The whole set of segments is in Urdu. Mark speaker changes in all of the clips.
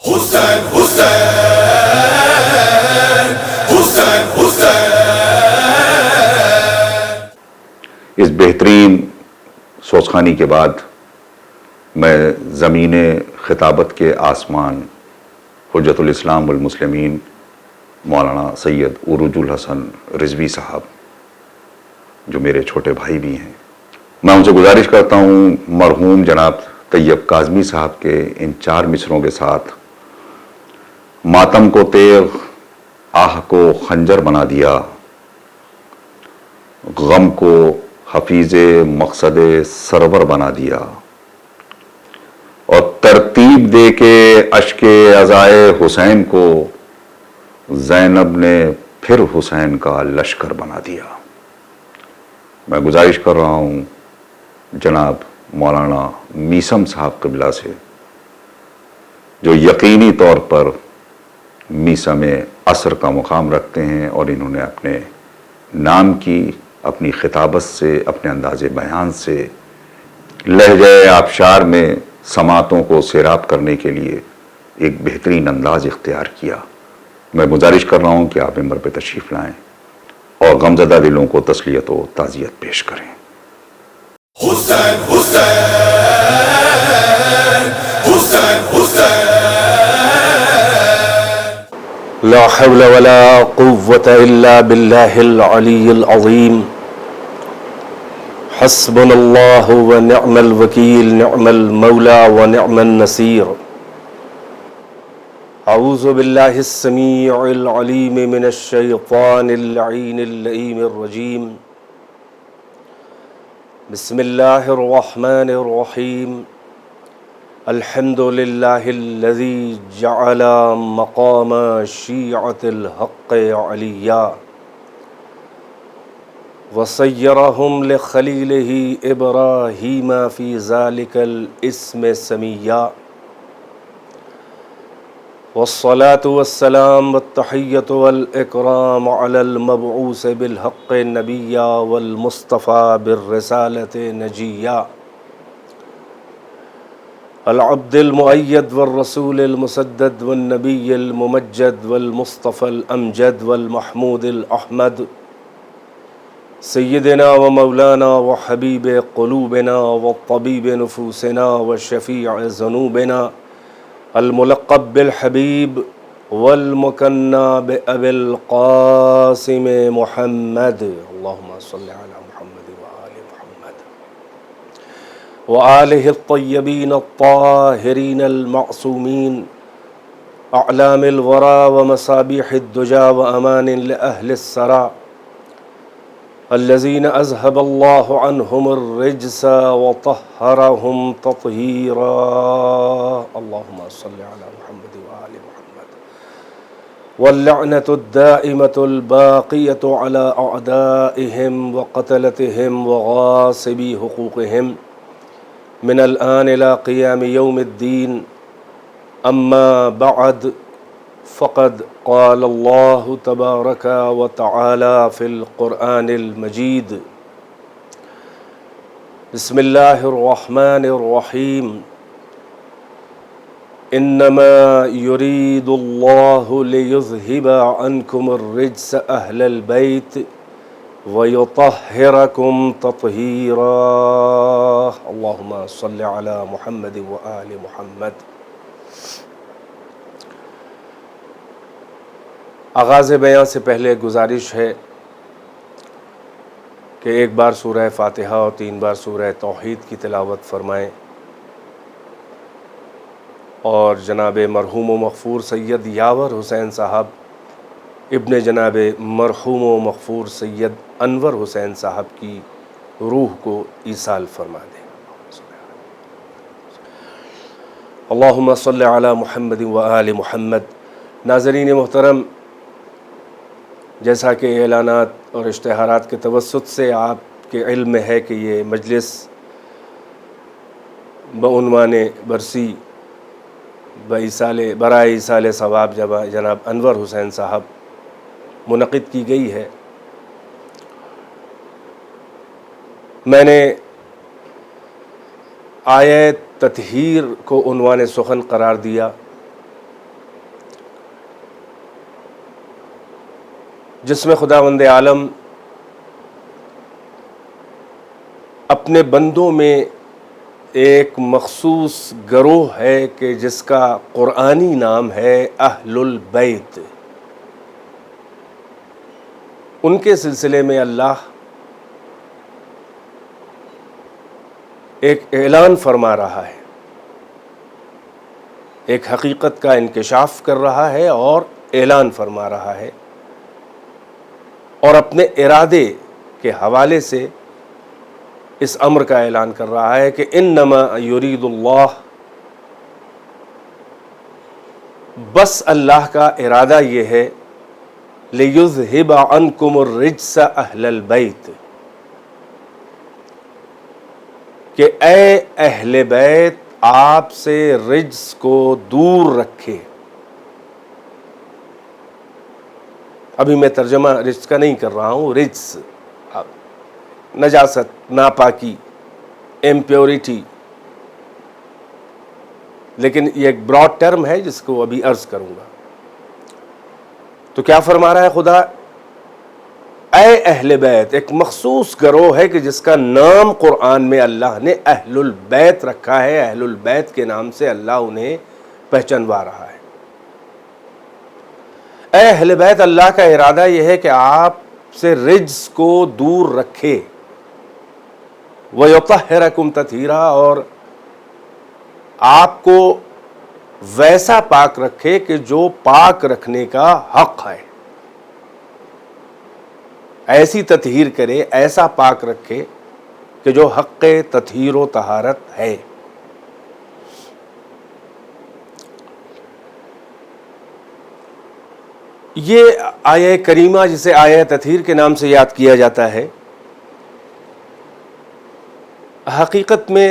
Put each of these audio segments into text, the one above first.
Speaker 1: حسین حسین حسین حسین۔
Speaker 2: اس بہترین سوزخانی کے بعد میں زمین خطابت کے آسمان حجت الاسلام والمسلمین مولانا سید عروج الحسن رضوی صاحب جو میرے چھوٹے بھائی بھی ہیں، میں ان سے گزارش کرتا ہوں مرحوم جناب طیب کاظمی صاحب کے ان 4 مصروں کے ساتھ ماتم کو تیغ آہ کو خنجر بنا دیا، غم کو حفیظ مقصد سرور بنا دیا، اور ترتیب دے کے اشک عزائے حسین کو زینب نے پھر حسین کا لشکر بنا دیا۔ میں گزارش کر رہا ہوں جناب مولانا میثم صاحب قبلہ سے، جو یقینی طور پر میثم عصر کا مقام رکھتے ہیں، اور انہوں نے اپنے نام کی، اپنی خطابت سے، اپنے انداز بیان سے لہجہ آبشار میں سماعتوں کو سیراب کرنے کے لیے ایک بہترین انداز اختیار کیا۔ میں گزارش کر رہا ہوں کہ آپ ممبر پہ تشریف لائیں اور غمزدہ دلوں کو تسلیت و تعزیت پیش کریں۔
Speaker 1: حسین حسین حسین حسین۔
Speaker 3: لا حول ولا قوة الا باللہ العلی العظیم، حسبنا اللہ ونعم الوکیل، نعم المولا ونعم النصیر۔ اعوذ باللہ السمیع العلیم من الشیطان اللعین اللئیم الرجیم، بسم اللہ الرحمن الرحیم۔ الحمد للہ الذی جعل مقام شیعۃ الحق علیہ وصیرہم لخلیلہ ابراہیم فی ذلک الاسم سمیہ، والصلاة والسلام والتحیۃ والاکرام علی المبعوث بالحق نبیہ والمصطفیٰ بالرسالۃ نجیہ، العبد المؤید والرسول المسدد والنبی الممجد والمصطفى الامجد والمحمود الاحمد، سیدنا و مولانا و حبیب قلوبنا والطبیب نفوسنا والشفیع ذنوبنا، الملقب بالحبیب والمکنى بأبی القاسم محمد، اللہم صل علی محمد وآل محمد وآلہ الطیبین الطاہرین المعصومین، اعلام الورى ومصابیح الدجى وامان لأہل الثرى، الذین اذهب اللہ عنہم الرجس وطہرہم تطہیرا، اللہم صل علی محمد وآل محمد، واللعنة الدائمة الباقیة علی اعدائہم وقتلتہم وغاصبی حقوقہم من الآن الى قیام یوم الدین، اما بعد، فقد قال اللہ تبارک و تعالی فی القرآن المجید، بسم اللہ الرحمن الرحیم، انما یرید اللہ لیذہب عنکم الرجس اہل البیت ویطہرکم تطہیرا، اللہم صل علی محمد وآل محمد۔ آغاز بیان سے پہلے گزارش ہے کہ ایک بار سورہ فاتحہ اور 3 بار سورہ توحید کی تلاوت فرمائیں، اور جناب مرحوم و مغفور سید یاور حسین صاحب ابن جناب مرحوم و مغفور سید انور حسین صاحب کی روح کو ایصال فرما دیں۔ اللہم صل علی محمد وآل محمد۔ ناظرین محترم، جیسا کہ اعلانات اور اشتہارات کے توسط سے آپ کے علم میں ہے کہ یہ مجلس بعنوان برسی برائے ایصال ثواب جناب انور حسین صاحب منعقد کی گئی ہے۔ میں نے آیت تطہیر کو عنوان سخن قرار دیا، جس میں خداوند عالم اپنے بندوں میں ایک مخصوص گروہ ہے کہ جس کا قرآنی نام ہے اہل البیت. ان کے سلسلے میں اللہ ایک اعلان فرما رہا ہے، ایک حقیقت کا انکشاف کر رہا ہے اور اعلان فرما رہا ہے، اور اپنے ارادے کے حوالے سے اس امر کا اعلان کر رہا ہے کہ انما یرید اللہ، بس اللہ کا ارادہ یہ ہے، لیذہب عنکم الرجس اہل البیت، کہ اے اہل بیت آپ سے رجس کو دور رکھے. ابھی میں ترجمہ رجس کا نہیں کر رہا ہوں، رجس نجاست، ناپاکی، امپیورٹی، لیکن یہ ایک براڈ ٹرم ہے جس کو ابھی عرض کروں گا. تو کیا فرما رہا ہے خدا؟ اے اہل بیت، ایک مخصوص گروہ ہے کہ جس کا نام قرآن میں اللہ نے اہل البیت رکھا ہے. اہل البیت کے نام سے اللہ انہیں پہچانوا رہا ہے. اے اہل بیت، اللہ کا ارادہ یہ ہے کہ آپ سے رجس کو دور رکھے، وَيُطَهِّرَكُمْ تَطْهِيرًا، اور آپ کو ویسا پاک رکھے کہ جو پاک رکھنے کا حق ہے. ایسی تطہیر کرے، ایسا پاک رکھے کہ جو حق تطہیر و طہارت ہے. یہ آیہ کریمہ جسے آیہ تطہیر کے نام سے یاد کیا جاتا ہے، حقیقت میں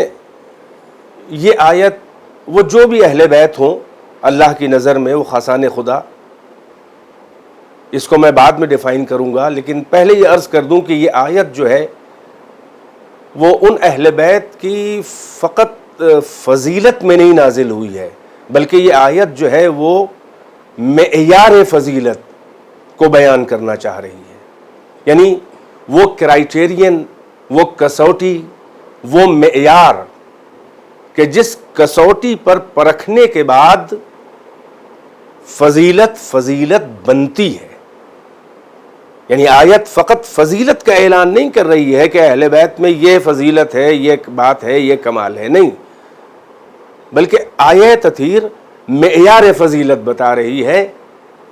Speaker 3: یہ آیت وہ جو بھی اہل بیت ہوں اللہ کی نظر میں وہ خاصان خدا، اس کو میں بعد میں ڈیفائن کروں گا، لیکن پہلے یہ عرض کر دوں کہ یہ آیت جو ہے وہ ان اہل بیت کی فقط فضیلت میں نہیں نازل ہوئی ہے، بلکہ یہ آیت جو ہے وہ معیار فضیلت کو بیان کرنا چاہ رہی ہے. یعنی وہ کرائیٹیرین، وہ کسوٹی، وہ معیار کہ جس کسوٹی پر پرکھنے کے بعد فضیلت بنتی ہے. یعنی آیت فقط فضیلت کا اعلان نہیں کر رہی ہے کہ اہل بیت میں یہ فضیلت ہے، یہ بات ہے، یہ کمال ہے، نہیں، بلکہ آیہ تطہیر معیار فضیلت بتا رہی ہے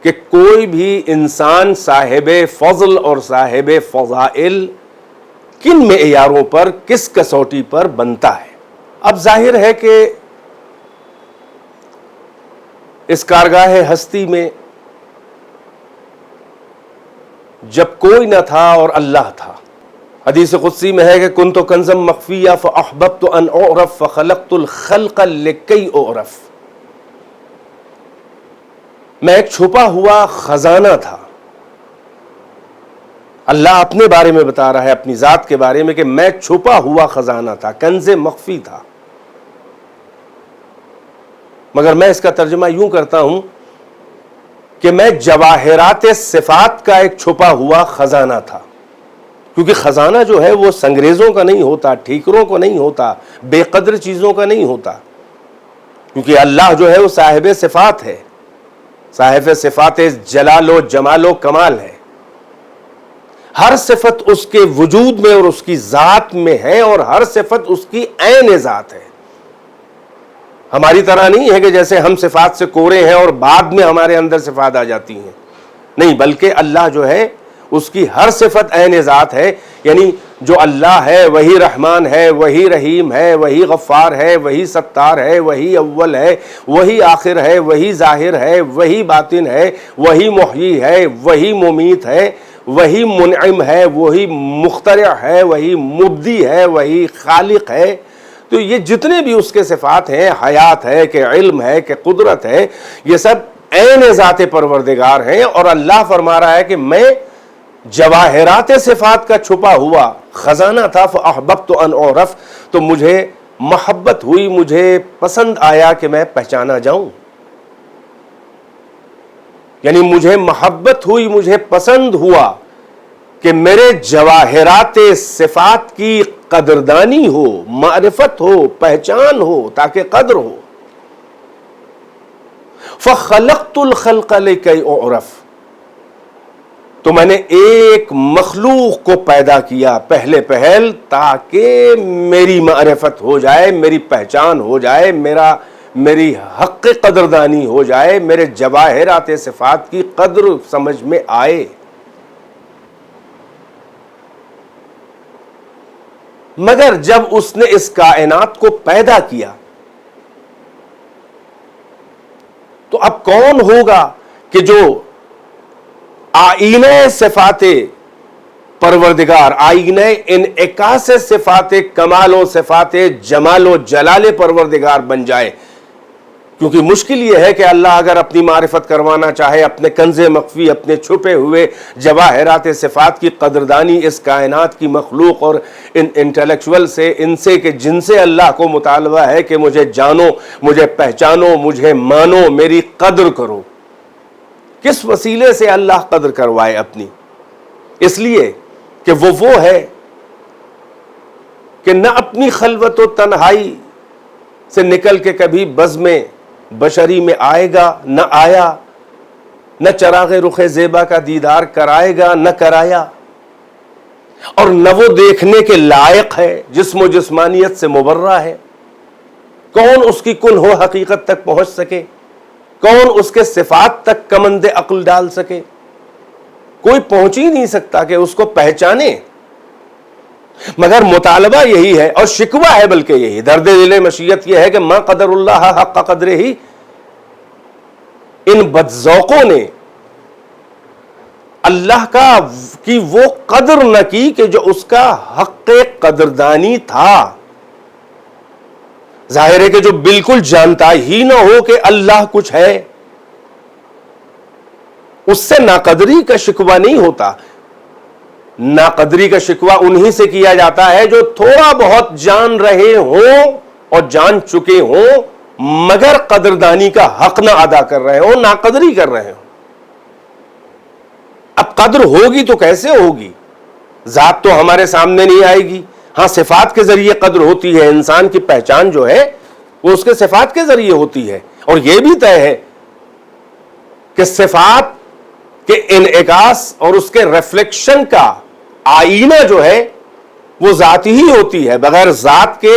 Speaker 3: کہ کوئی بھی انسان صاحب فضل اور صاحب فضائل کن معیاروں پر، کس کسوٹی پر بنتا ہے. اب ظاہر ہے کہ اس کارگاہ ہستی میں جب کوئی نہ تھا اور اللہ تھا، حدیث قدسی میں ہے کہ کنت کنزا مخفیہ فاحببت ان اعرف فخلقت الخلق لکی اعرف، میں ایک چھپا ہوا خزانہ تھا. اللہ اپنے بارے میں بتا رہا ہے، اپنی ذات کے بارے میں، کہ میں چھپا ہوا خزانہ تھا، کنز مخفی تھا. مگر میں اس کا ترجمہ یوں کرتا ہوں کہ میں جواہرات صفات کا ایک چھپا ہوا خزانہ تھا. کیونکہ خزانہ جو ہے وہ سنگریزوں کا نہیں ہوتا، ٹھیکروں کو نہیں ہوتا، بے قدر چیزوں کا نہیں ہوتا، کیونکہ اللہ جو ہے وہ صاحب صفات ہے، صاحب صفات جلال و جمال و کمال ہے. ہر صفت اس کے وجود میں اور اس کی ذات میں ہے، اور ہر صفت اس کی عین ذات ہے. ہماری طرح نہیں ہے کہ جیسے ہم صفات سے کورے ہیں اور بعد میں ہمارے اندر صفات آ جاتی ہیں، نہیں، بلکہ اللہ جو ہے اس کی ہر صفت عین ذات ہے. یعنی جو اللہ ہے وہی رحمان ہے، وہی رحیم ہے، وہی غفار ہے، وہی ستار ہے، وہی اول ہے، وہی آخر ہے، وہی ظاہر ہے، وہی باطن ہے، وہی محیی ہے، وہی ممیت ہے، وہی منعم ہے، وہی مخترع ہے، وہی مبدی ہے، وہی خالق ہے. تو یہ جتنے بھی اس کے صفات ہیں، حیات ہے کہ علم ہے کہ قدرت ہے، یہ سب عین ذات پروردگار ہیں. اور اللہ فرما رہا ہے کہ میں جواہرات صفات کا چھپا ہوا خزانہ تھا، فاحببت ان اعرف، تو مجھے محبت ہوئی، مجھے پسند آیا کہ میں پہچانا جاؤں. یعنی مجھے محبت ہوئی، مجھے پسند ہوا کہ میرے جواہرات صفات کی قدردانی ہو، معرفت ہو، پہچان ہو، تاکہ قدر ہو. فخلقت الخلق لکی اعرف، تو میں نے ایک مخلوق کو پیدا کیا پہلے پہل تاکہ میری معرفت ہو جائے، میری پہچان ہو جائے، میری حق قدردانی ہو جائے، میرے جواہرات صفات کی قدر سمجھ میں آئے. مگر جب اس نے اس کائنات کو پیدا کیا تو اب کون ہوگا کہ جو آئینہ صفات پروردگار، آئینہ انعکاس صفات کمال و صفات جمال و جلال پروردگار بن جائے. کیونکہ مشکل یہ ہے کہ اللہ اگر اپنی معرفت کروانا چاہے، اپنے کنز مخفی، اپنے چھپے ہوئے جواہرات صفات کی قدردانی اس کائنات کی مخلوق اور ان انٹلیکچول سے، ان سے کہ جن سے اللہ کو مطالبہ ہے کہ مجھے جانو، مجھے پہچانو، مجھے مانو، میری قدر کرو، کس وسیلے سے اللہ قدر کروائے اپنی؟ اس لیے کہ وہ ہے کہ نہ اپنی خلوت و تنہائی سے نکل کے کبھی بزم بشری میں آئے گا، نہ آیا، نہ چراغ رخ زیبا کا دیدار کرائے گا، نہ کرایا، اور نہ وہ دیکھنے کے لائق ہے، جسم و جسمانیت سے مبرہ ہے. کون اس کی کن ہو حقیقت تک پہنچ سکے؟ کون اس کے صفات تک کمند عقل ڈال سکے؟ کوئی پہنچ ہی نہیں سکتا کہ اس کو پہچانے. مگر مطالبہ یہی ہے اور شکوہ ہے، بلکہ یہی درد دل مشیت یہ ہے کہ ما قدر اللہ حق قدر ہی، ان بدذوقوں نے اللہ کی وہ قدر نہ کی کہ جو اس کا حق قدردانی تھا. ظاہر ہے کہ جو بالکل جانتا ہی نہ ہو کہ اللہ کچھ ہے، اس سے ناقدری کا شکوہ نہیں ہوتا. ناقدری کا شکوہ انہی سے کیا جاتا ہے جو تھوڑا بہت جان رہے ہوں اور جان چکے ہوں مگر قدردانی کا حق نہ ادا کر رہے ہوں، ناقدری کر رہے ہوں. اب قدر ہوگی تو کیسے ہوگی؟ ذات تو ہمارے سامنے نہیں آئے گی. ہاں صفات کے ذریعے قدر ہوتی ہے، انسان کی پہچان جو ہے وہ اس کے صفات کے ذریعے ہوتی ہے. اور یہ بھی طے ہے کہ صفات کے انعکاس اور اس کے ریفلیکشن کا آئینہ جو ہے وہ ذات ہی ہوتی ہے. بغیر ذات کے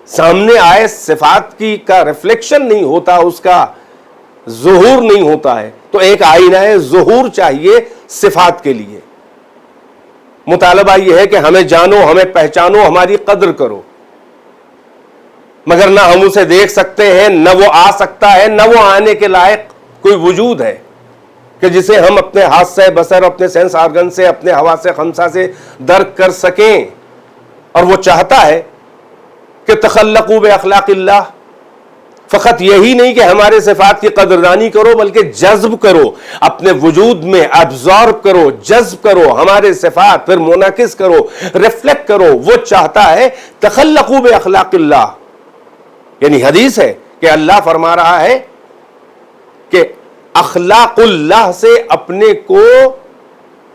Speaker 3: سامنے آئے صفات کی کا ریفلیکشن نہیں ہوتا، اس کا ظہور نہیں ہوتا ہے. تو ایک آئینہ ظہور چاہیے صفات کے لیے. مطالبہ یہ ہے کہ ہمیں جانو، ہمیں پہچانو، ہماری قدر کرو. مگر نہ ہم اسے دیکھ سکتے ہیں، نہ وہ آ سکتا ہے، نہ وہ آنے کے لائق کوئی وجود ہے کہ جسے ہم اپنے ہاتھ سے بصر، اپنے سینس آرگن سے، اپنے حواس خمسہ سے درک کر سکیں. اور وہ چاہتا ہے کہ تخلقوا باخلاق اللہ. فقط یہی نہیں کہ ہمارے صفات کی قدردانی کرو، بلکہ جذب کرو، اپنے وجود میں ابزارب کرو، جذب کرو ہمارے صفات، پھر منعکس کرو، ریفلیکٹ کرو. وہ چاہتا ہے تخلقوا باخلاق اللہ. یعنی حدیث ہے کہ اللہ فرما رہا ہے کہ اخلاق اللہ سے اپنے کو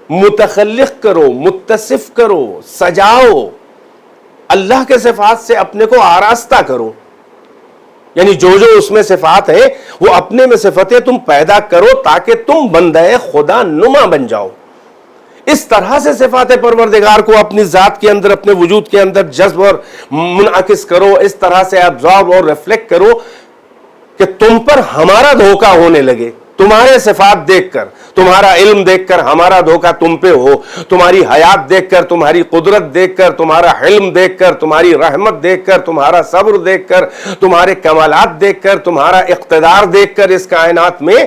Speaker 3: متخلق کرو، متصف کرو، سجاؤ. اللہ کے صفات سے اپنے کو آراستہ کرو. یعنی جو اس میں صفات ہیں وہ اپنے میں صفتیں تم پیدا کرو تاکہ تم بندہ خدا نما بن جاؤ. اس طرح سے صفات پروردگار کو اپنی ذات کے اندر، اپنے وجود کے اندر جذب اور منعکس کرو. اس طرح سے ابزارب اور ریفلیکٹ کرو کہ تم پر ہمارا دھوکہ ہونے لگے. تمہارے صفات دیکھ کر، تمہارا علم دیکھ کر ہمارا دھوکہ تم پہ ہو. تمہاری حیات دیکھ کر، تمہاری قدرت دیکھ کر، تمہارا حلم دیکھ کر، تمہاری رحمت دیکھ کر، تمہارا صبر دیکھ کر، تمہارے کمالات دیکھ کر، تمہارا اقتدار دیکھ کر اس کائنات میں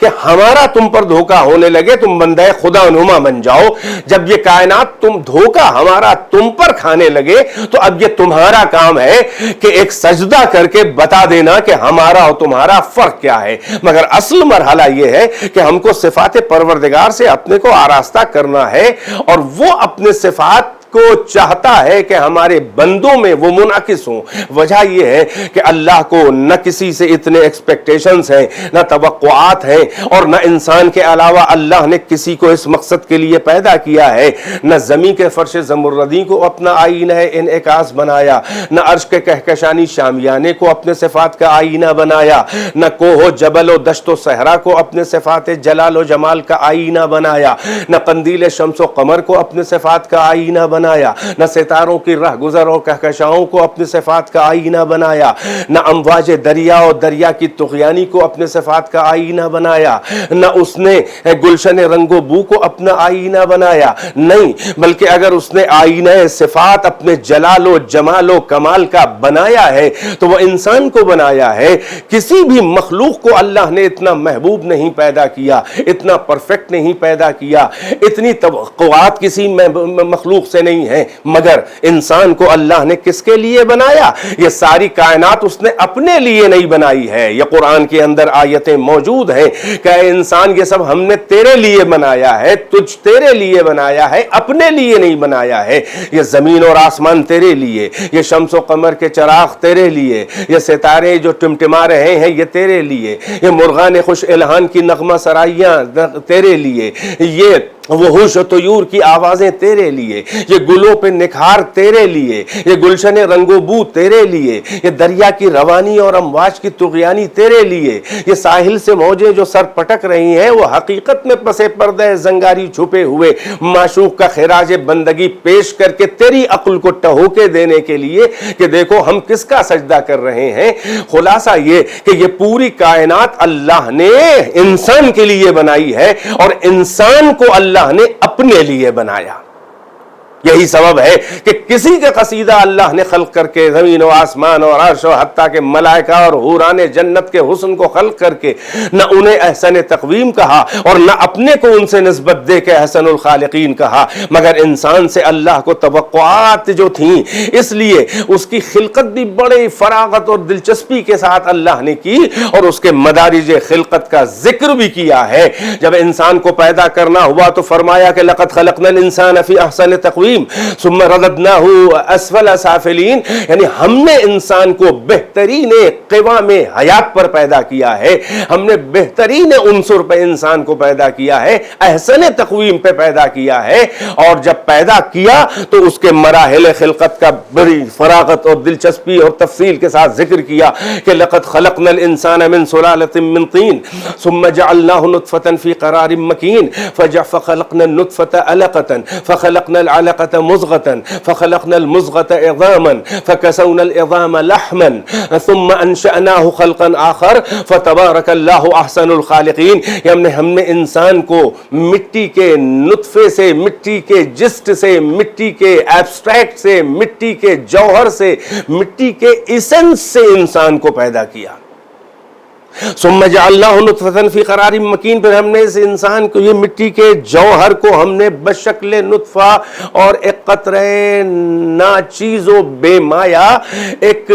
Speaker 3: کہ ہمارا تم پر دھوکہ ہونے لگے، تم بندہ خدا نما بن جاؤ. جب یہ کائنات دھوکہ ہمارا تم پر کھانے لگے تو اب یہ تمہارا کام ہے کہ ایک سجدہ کر کے بتا دینا کہ ہمارا اور تمہارا فرق کیا ہے. مگر اصل مرحلہ یہ ہے کہ ہم کو صفات پروردگار سے اپنے کو آراستہ کرنا ہے اور وہ اپنے صفات کو چاہتا ہے کہ ہمارے بندوں میں وہ منعکس ہوں. وجہ یہ ہے کہ اللہ کو نہ کسی سے اتنے ایکسپیکٹیشنز ہیں، نہ توقعات ہیں، اور نہ انسان کے علاوہ اللہ نے کسی کو اس مقصد کے لیے پیدا کیا ہے. نہ زمین کے فرش زمردی کو اپنا آئینہ انعکاس بنایا، نہ عرش کے کہکشانی شامیانے کو اپنے صفات کا آئینہ بنایا، نہ کوہ و جبل و دشت و صحرا کو اپنے صفات جلال و جمال کا آئینہ بنایا، نہ قندیل شمس و قمر کو اپنے صفات کا آئینہ بنایا، نہ ستاروں کی رہ گزر اور کہکشاؤں کو اپنے صفات کا آئینہ بنایا، نہ امواج دریا اور دریا کی طغیانی کو اپنے صفات کا آئینہ بنایا، نہ اس نے گلشن رنگ و بو کو اپنا آئینہ بنایا. نہیں، بلکہ اگر اس نے آئینہ صفات اپنے جلال و جمال و کمال کا بنایا ہے تو وہ انسان کو بنایا ہے. کسی بھی مخلوق کو اللہ نے اتنا محبوب نہیں پیدا کیا، اتنا پرفیکٹ نہیں پیدا کیا، اتنی توقعات کسی مخلوق سے نہیں ہے، مگر انسان کو اللہ نے کس کے لیے بنایا؟ یہ ساری کائنات اس نے اپنے لیے نہیں بنائی ہے. یہ قرآن کے اندر آیتیں موجود ہیں کہ اے انسان یہ سب ہم نے تیرے لیے بنایا ہے، تجھ تیرے لیے بنایا ہے، اپنے لیے نہیں بنایا ہے. یہ زمین اور آسمان تیرے لیے، یہ شمس و قمر کے چراغ تیرے لیے، یہ ستارے جو ٹمٹما رہے ہیں یہ تیرے لیے، یہ مرغان خوش الہان کی نغمہ سرائیاں تیرے لیے، یہ وحوش و طیور کی آوازیں تیرے لیے، یہ گلوں پہ نکھار تیرے لیے، یہ گلشن رنگ و بو تیرے لیے، یہ دریا کی روانی اور امواج کی طغیانی تیرے لیے، یہ ساحل سے موجیں جو سر پٹک رہی ہیں وہ حقیقت میں پس پردہ زنگاری چھپے ہوئے معشوق کا خراج بندگی پیش کر کے تیری عقل کو ٹہوکے دینے کے لیے کہ دیکھو ہم کس کا سجدہ کر رہے ہیں. خلاصہ یہ کہ یہ پوری کائنات اللہ نے انسان کے لیے بنائی ہے اور انسان کو اللہ نے اپنے لیے بنایا. یہی سبب ہے کہ کسی کا قصیدہ اللہ نے خلق کر کے زمین و آسمان اور عرش و حتیٰ کہ ملائکہ اور حوران جنت کے حسن کو خلق کر کے نہ انہیں احسن تقویم کہا اور نہ اپنے کو ان سے نسبت دے کے احسن الخالقین کہا، مگر انسان سے اللہ کو توقعات جو تھیں، اس لیے اس کی خلقت بھی بڑے فراغت اور دلچسپی کے ساتھ اللہ نے کی اور اس کے مدارج خلقت کا ذکر بھی کیا ہے. جب انسان کو پیدا کرنا ہوا تو فرمایا کہ لقد خلقنا الانسان فی احسن تقویم ثم رددناہ اسفل سافلین، یعنی ہم نے انسان کو بہترین قوام حیات پر پیدا کیا ہے، ہم نے بہترین عنصر پہ انسان کو پیدا کیا ہے، احسن تقویم پہ پیدا کیا ہے. اور جب پیدا کیا تو اس کے مراحل خلقت کا بڑی فراغت اور دلچسپی اور تفصیل کے ساتھ ذکر کیا کہ لقد خلقنا الانسان من سلالۃ من طین ثم جعلناہ نطفۃ فی قرار مکین فخلقنا النطفۃ علقۃ فخلقنا العلقۃ مضغة فخلقنا المضغة عظاما فكسونا العظام لحما ثم انشأناه خلقا آخر فتبارك الله احسن الخالقین. ہم نے انسان کو مٹی کے نطفے سے، مٹی کے جسٹ سے، مٹی کے ایبسٹریکٹ سے، مٹی کے جوہر سے، مٹی کے ایسنس سے انسان کو پیدا کیا. ثم جعلناہ نطفۃ فی قرار مکین، پھر ہم نے اس انسان کو، یہ مٹی کے جوہر کو ہم نے بشکل نطفہ اور ایک قطرے ناچیز و بے مایا ایک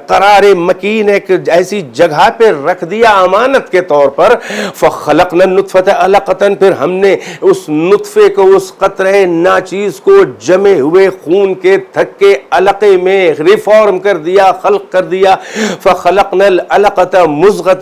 Speaker 3: قرار مکین، ایک ایسی جگہ پہ رکھ دیا امانت کے طور پر. فخلقنا النطفۃ علقۃ، پھر ہم نے اس نطفے کو، اس قطرے ناچیز کو جمے ہوئے خون کے تھکے علقے میں ریفارم کر دیا، خلق کر دیا. فخلقنا العلقۃ مضغۃ،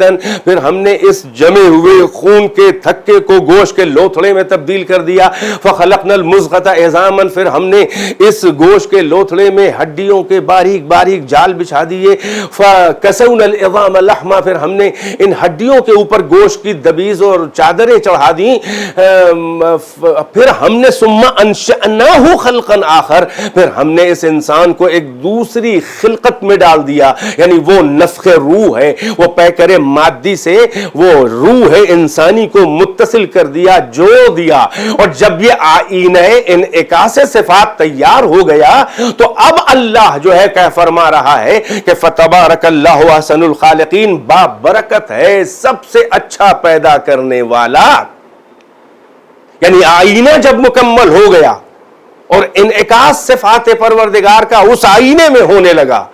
Speaker 3: پھر ہم نے اس جمے ہوئے خون کے تھکے کو گوشت کے لوتھڑے میں تبدیل کر دیا. فخلقنا المضغۃ عظاما، پھر ہم نے اس گوشت کے لوتھڑے میں ہڈیوں کے باریک باریک جال بچھا دیے. فکسونا العظام لحما، پھر ہم نے ان ہڈیوں کے اوپر گوشت کی دبیز اور چادریں چڑھا دیں. پھر ہم نے ثم انشأناہ خلقا آخر، پھر ہم نے اس انسان کو ایک دوسری خلقت میں ڈال دیا، یعنی وہ نفخ روح ہے، وہ پیکر مادی سے وہ روح انسانی کو متصل کر دیا، جوڑ دیا. اور جب یہ آئینہ انعکاس صفات تیار ہو گیا تو اب اللہ جو ہے کہ فرما رہا ہے کہ فتبارک اللہ احسن الخالقین، با برکت ہے سب سے اچھا پیدا کرنے والا. یعنی آئینہ جب مکمل ہو گیا اور انعکاس صفات پروردگار کا اس آئینے میں ہونے لگا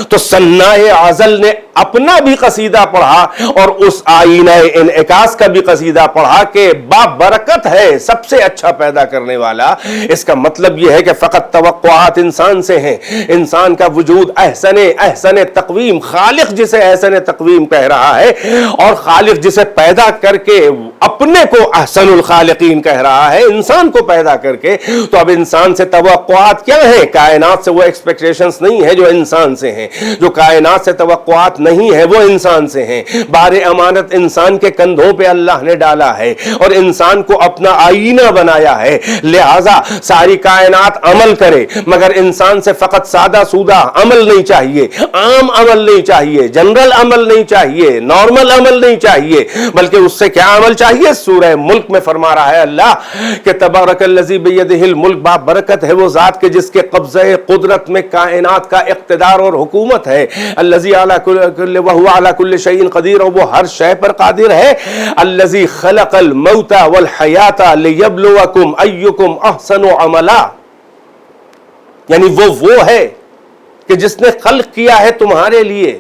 Speaker 3: تو صناع ازل نے اپنا بھی قصیدہ پڑھا اور اس آئینہ انعکاس کا بھی قصیدہ پڑھا کہ بابرکت ہے سب سے اچھا پیدا کرنے والا، اس کا مطلب یہ ہے کہ فقط توقعات انسان سے ہیں، انسان کا وجود احسن تقویم، خالق جسے احسن تقویم کہہ رہا ہے اور خالق جسے پیدا کر کے اپنے کو احسن الخالقین کہہ رہا ہے، انسان کو پیدا کر کے، تو اب انسان سے توقعات کیا ہیں؟ کائنات سے وہ ایکسپیکٹیشنز نہیں ہے جو انسان سے ہیں، جو کائنات سے توقعات نہیں ہے وہ انسان سے ہیں۔ بار امانت انسان کے کندھوں پہ اللہ نے ڈالا ہے اور انسان کو اپنا آئینہ بنایا ہے، لہذا ساری کائنات عمل کرے، مگر انسان سے فقط سادہ سودہ عمل نہیں چاہیے، عام عمل نہیں چاہیے، جنرل عمل نہیں چاہیے، نارمل عمل نہیں چاہیے، بلکہ اس سے کیا عمل چاہیے؟ سورہ ملک میں فرما رہا ہے اللہ کہ تبارک الذی بیدہ الملک، بابرکت ہے وہ ذات کے جس کے قبضہ قدرت میں کائنات کا اقتدار اور حکومت ہے، الذی علی کل وہو علی کل شیء قدیر، اور وہ ہر شے پر قادر ہے، الذی خلق الموت والحیات لیبلوکم ایکم احسن عملا، یعنی وہ ہے کہ جس نے خلق کیا ہے تمہارے لیے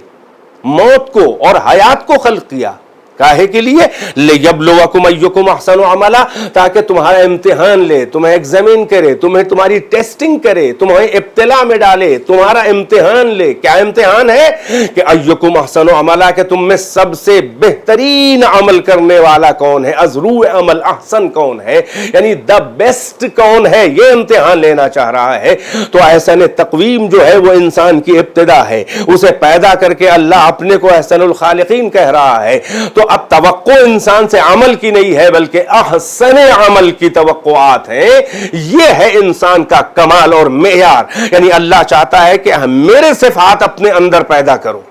Speaker 3: موت کو اور حیات کو خلق کیا، کاہے کے لیے؟ لیبلوکم ایکم احسن عملا، تاکہ تمہارا امتحان لے، تمہیں ایگزامن کرے، تمہاری ٹیسٹنگ کرے، تمہیں ابتلا میں ڈالے، تمہارا امتحان لے۔ کیا امتحان ہے؟ کہ ایکم احسن عملا، کہ تم میں سب سے بہترین عمل کرنے والا کون ہے، ازرو عمل احسن کون ہے، یعنی دا بیسٹ کون ہے، یہ امتحان لینا چاہ رہا ہے۔ تو احسن تقویم جو ہے وہ انسان کی ابتدا ہے، اسے پیدا کر کے اللہ اپنے کو احسن الخالقین کہہ رہا ہے۔ تو اب توقع انسان سے عمل کی نہیں ہے بلکہ احسن عمل کی توقعات ہیں، یہ ہے انسان کا کمال اور معیار۔ یعنی اللہ چاہتا ہے کہ میرے صفات اپنے اندر پیدا کرو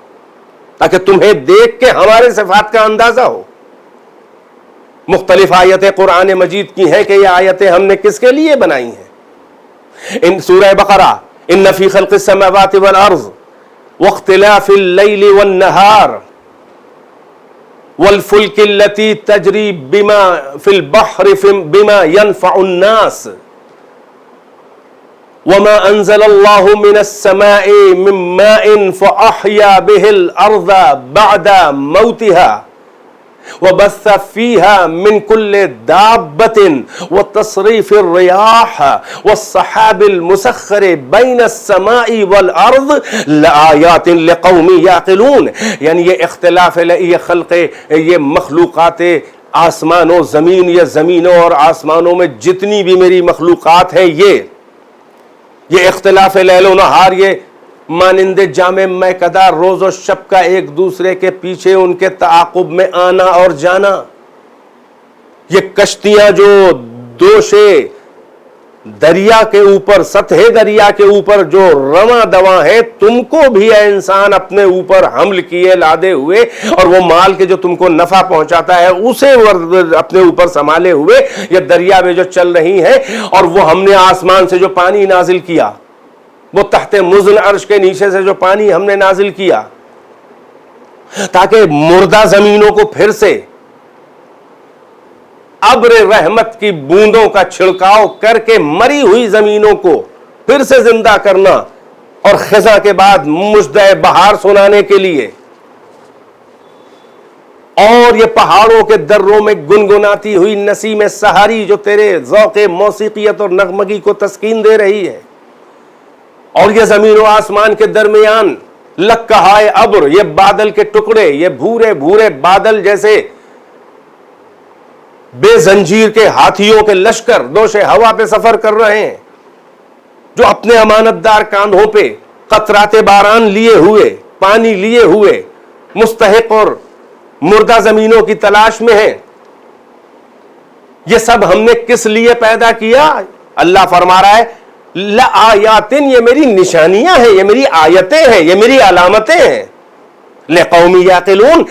Speaker 3: تاکہ تمہیں دیکھ کے ہمارے صفات کا اندازہ ہو۔ مختلف آیتیں قرآن مجید کی ہیں کہ یہ آیتیں ہم نے کس کے لیے بنائی ہیں۔ ان سورہ بقرہ، ان فی خلق السماوات والارض واختلاف اللیل والنہار والفلک التي تجری بما فی البحر بما ينفع الناس وما انزل الله من السماء من ماء فأحيا به الارض بعد موتها وبث فيها من كل دابة وتصريف الرياح والسحاب المسخر بين السماء والارض لآيات لقوم يعقلون، یعنی یہ اختلاف یہ خلق، یہ مخلوقات آسمان و زمین، یا زمینوں اور آسمانوں میں جتنی بھی میری مخلوقات ہیں، یہ اختلاف لیل و نہار، یہ مانند جامع میکدہ روز و شب کا ایک دوسرے کے پیچھے ان کے تعاقب میں آنا اور جانا، یہ کشتیاں جو دوشے دریا کے اوپر، سطح دریا کے اوپر جو رواں دواں ہے، تم کو بھی اے انسان اپنے اوپر حمل کیے لادے ہوئے، اور وہ مال کے جو تم کو نفع پہنچاتا ہے اسے اپنے اوپر سنبھالے ہوئے یہ دریا میں جو چل رہی ہیں، اور وہ ہم نے آسمان سے جو پانی نازل کیا، وہ تحت مزن عرش کے نیچے سے جو پانی ہم نے نازل کیا، تاکہ مردہ زمینوں کو پھر سے ابر رحمت کی بوندوں کا چھڑکاؤ کر کے مری ہوئی زمینوں کو پھر سے زندہ کرنا، اور خزاں کے بعد مژدہ بہار سنانے کے لیے، اور یہ پہاڑوں کے دروں میں گنگناتی ہوئی نسیم سحری جو تیرے ذوق موسیقیت اور نغمگی کو تسکین دے رہی ہے، اور یہ زمین و آسمان کے درمیان لکہائے ابر، یہ بادل کے ٹکڑے، یہ بھورے بھورے بادل جیسے بے زنجیر کے ہاتھیوں کے لشکر دوش ہوا پہ سفر کر رہے ہیں، جو اپنے امانت دار کاندھوں پہ قطرات باران لیے ہوئے، پانی لیے ہوئے مستحق اور مردہ زمینوں کی تلاش میں ہیں۔ یہ سب ہم نے کس لیے پیدا کیا؟ اللہ فرما رہا ہے لآیاتن، یہ میری نشانیاں ہیں، یہ میری آیتیں ہیں، یہ میری علامتیں ہیں، لقوم یعقلون،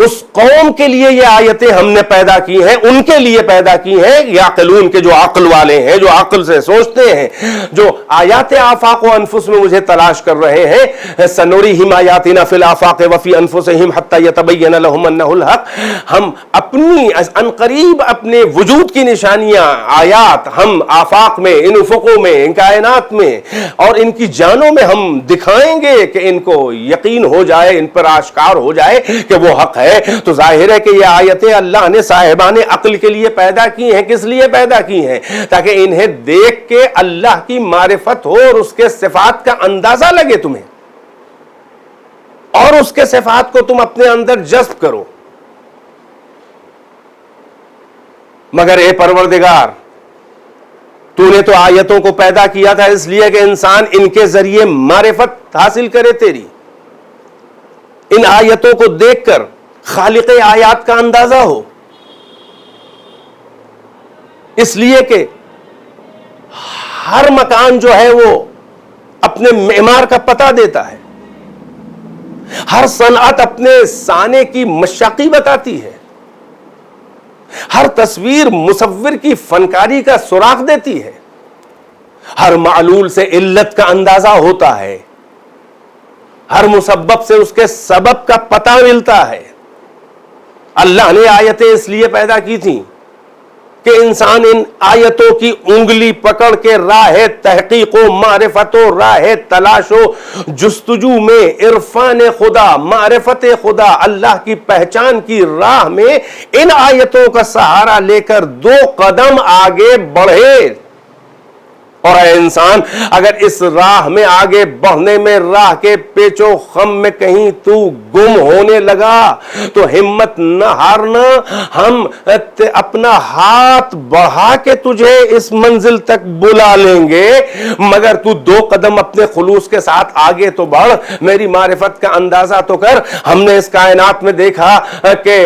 Speaker 3: اس قوم کے لیے یہ آیتیں ہم نے پیدا کی ہیں، ان کے لیے پیدا کی ہیں یعقلون کے، جو عقل والے ہیں، جو عقل سے سوچتے ہیں، جو آیات آفاق و انفس میں مجھے تلاش کر رہے ہیں۔ سنوریہم آیاتنا فی الآفاق وفی انفسہم حتی یتبین لہم انہ الحق، ہم اپنی عنقریب اپنے وجود کی نشانیاں، آیات ہم آفاق میں، ان افقوں میں، ان کائنات میں اور ان کی جانوں میں ہم دکھائیں گے کہ ان کو یقین ہو جائے، ان پر آشکار ہو جائے کہ وہ حق ہے، تو ظاہر ہے کہ یہ آیتیں اللہ نے صاحبان عقل کے لیے پیدا کی ہیں۔ کس لیے پیدا کی ہیں؟ تاکہ انہیں دیکھ کے اللہ کی معرفت ہو اور اس کے صفات کا اندازہ لگے تمہیں، اور اس کے صفات کو تم اپنے اندر جذب کرو۔ مگر اے پروردگار، تو نے تو آیتوں کو پیدا کیا تھا اس لیے کہ انسان ان کے ذریعے معرفت حاصل کرے تیری، ان آیتوں کو دیکھ کر خالق آیات کا اندازہ ہو، اس لیے کہ ہر مکان جو ہے وہ اپنے معمار کا پتہ دیتا ہے، ہر صنعت اپنے صانع کی مشاقی بتاتی ہے، ہر تصویر مصور کی فنکاری کا سراغ دیتی ہے، ہر معلول سے علت کا اندازہ ہوتا ہے، ہر مسبب سے اس کے سبب کا پتہ ملتا ہے۔ اللہ نے آیتیں اس لیے پیدا کی تھیں کہ انسان ان آیتوں کی انگلی پکڑ کے راہ تحقیق و معرفت و راہ تلاش و جستجو میں عرفان خدا، معرفت خدا، اللہ کی پہچان کی راہ میں ان آیتوں کا سہارا لے کر 2 قدم آگے بڑھے۔ اور اے انسان، اگر اس راہ میں آگے بڑھنے میں راہ کے پیچ و خم میں کہیں تو گم ہونے لگا تو ہمت نہ ہارنا، ہم اپنا ہاتھ بڑھا کے تجھے اس منزل تک بلا لیں گے، مگر تو 2 قدم اپنے خلوص کے ساتھ آگے تو بڑھ، میری معرفت کا اندازہ تو کر۔ ہم نے اس کائنات میں دیکھا کہ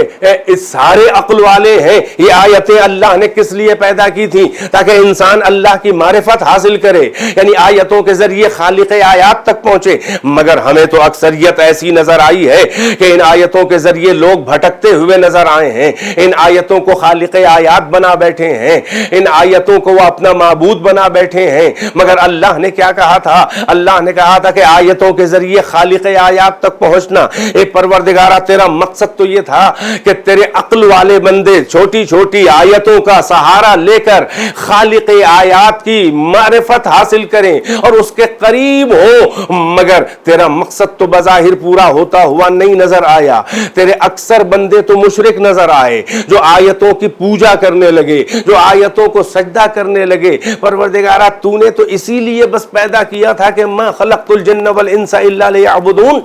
Speaker 3: اس سارے عقل والے ہیں، یہ آیتیں اللہ نے کس لیے پیدا کی تھی؟ تاکہ انسان اللہ کی معرفت حاصل کرے، یعنی آیتوں کے ذریعے خالق آیات تک پہنچے۔ مگر ہمیں تو اکثریت ایسی نظر آئی ہے کہ ان آیتوں کے ذریعے لوگ بھٹکتے ہوئے نظر آئے ہیں، ان آیتوں کو خالق آیات بنا بیٹھے ہیں، ان آیتوں کو وہ اپنا معبود بنا بیٹھے ہیں۔ مگر اللہ نے کیا کہا تھا؟ اللہ نے کہا تھا کہ آیتوں کے ذریعے خالق آیات تک پہنچنا، اے پروردگارہ تیرا مقصد تو یہ تھا کہ تیرے عقل والے بندے چھوٹی چھوٹی آیتوں کا سہارا لے کر خالق آیات کی معرفت حاصل کریں اور اس کے قریب ہو، مگر تیرا مقصد تو بظاہر پورا ہوتا ہوا نہیں نظر آیا۔ تیرے اکثر بندے تو مشرک نظر آئے جو آیتوں کی پوجا کرنے لگے، جو آیتوں کو سجدہ کرنے لگے۔ پروردگارہ تو نے تو اسی لیے بس پیدا کیا تھا کہ ما خلقت الجن والانس الا لیعبدون،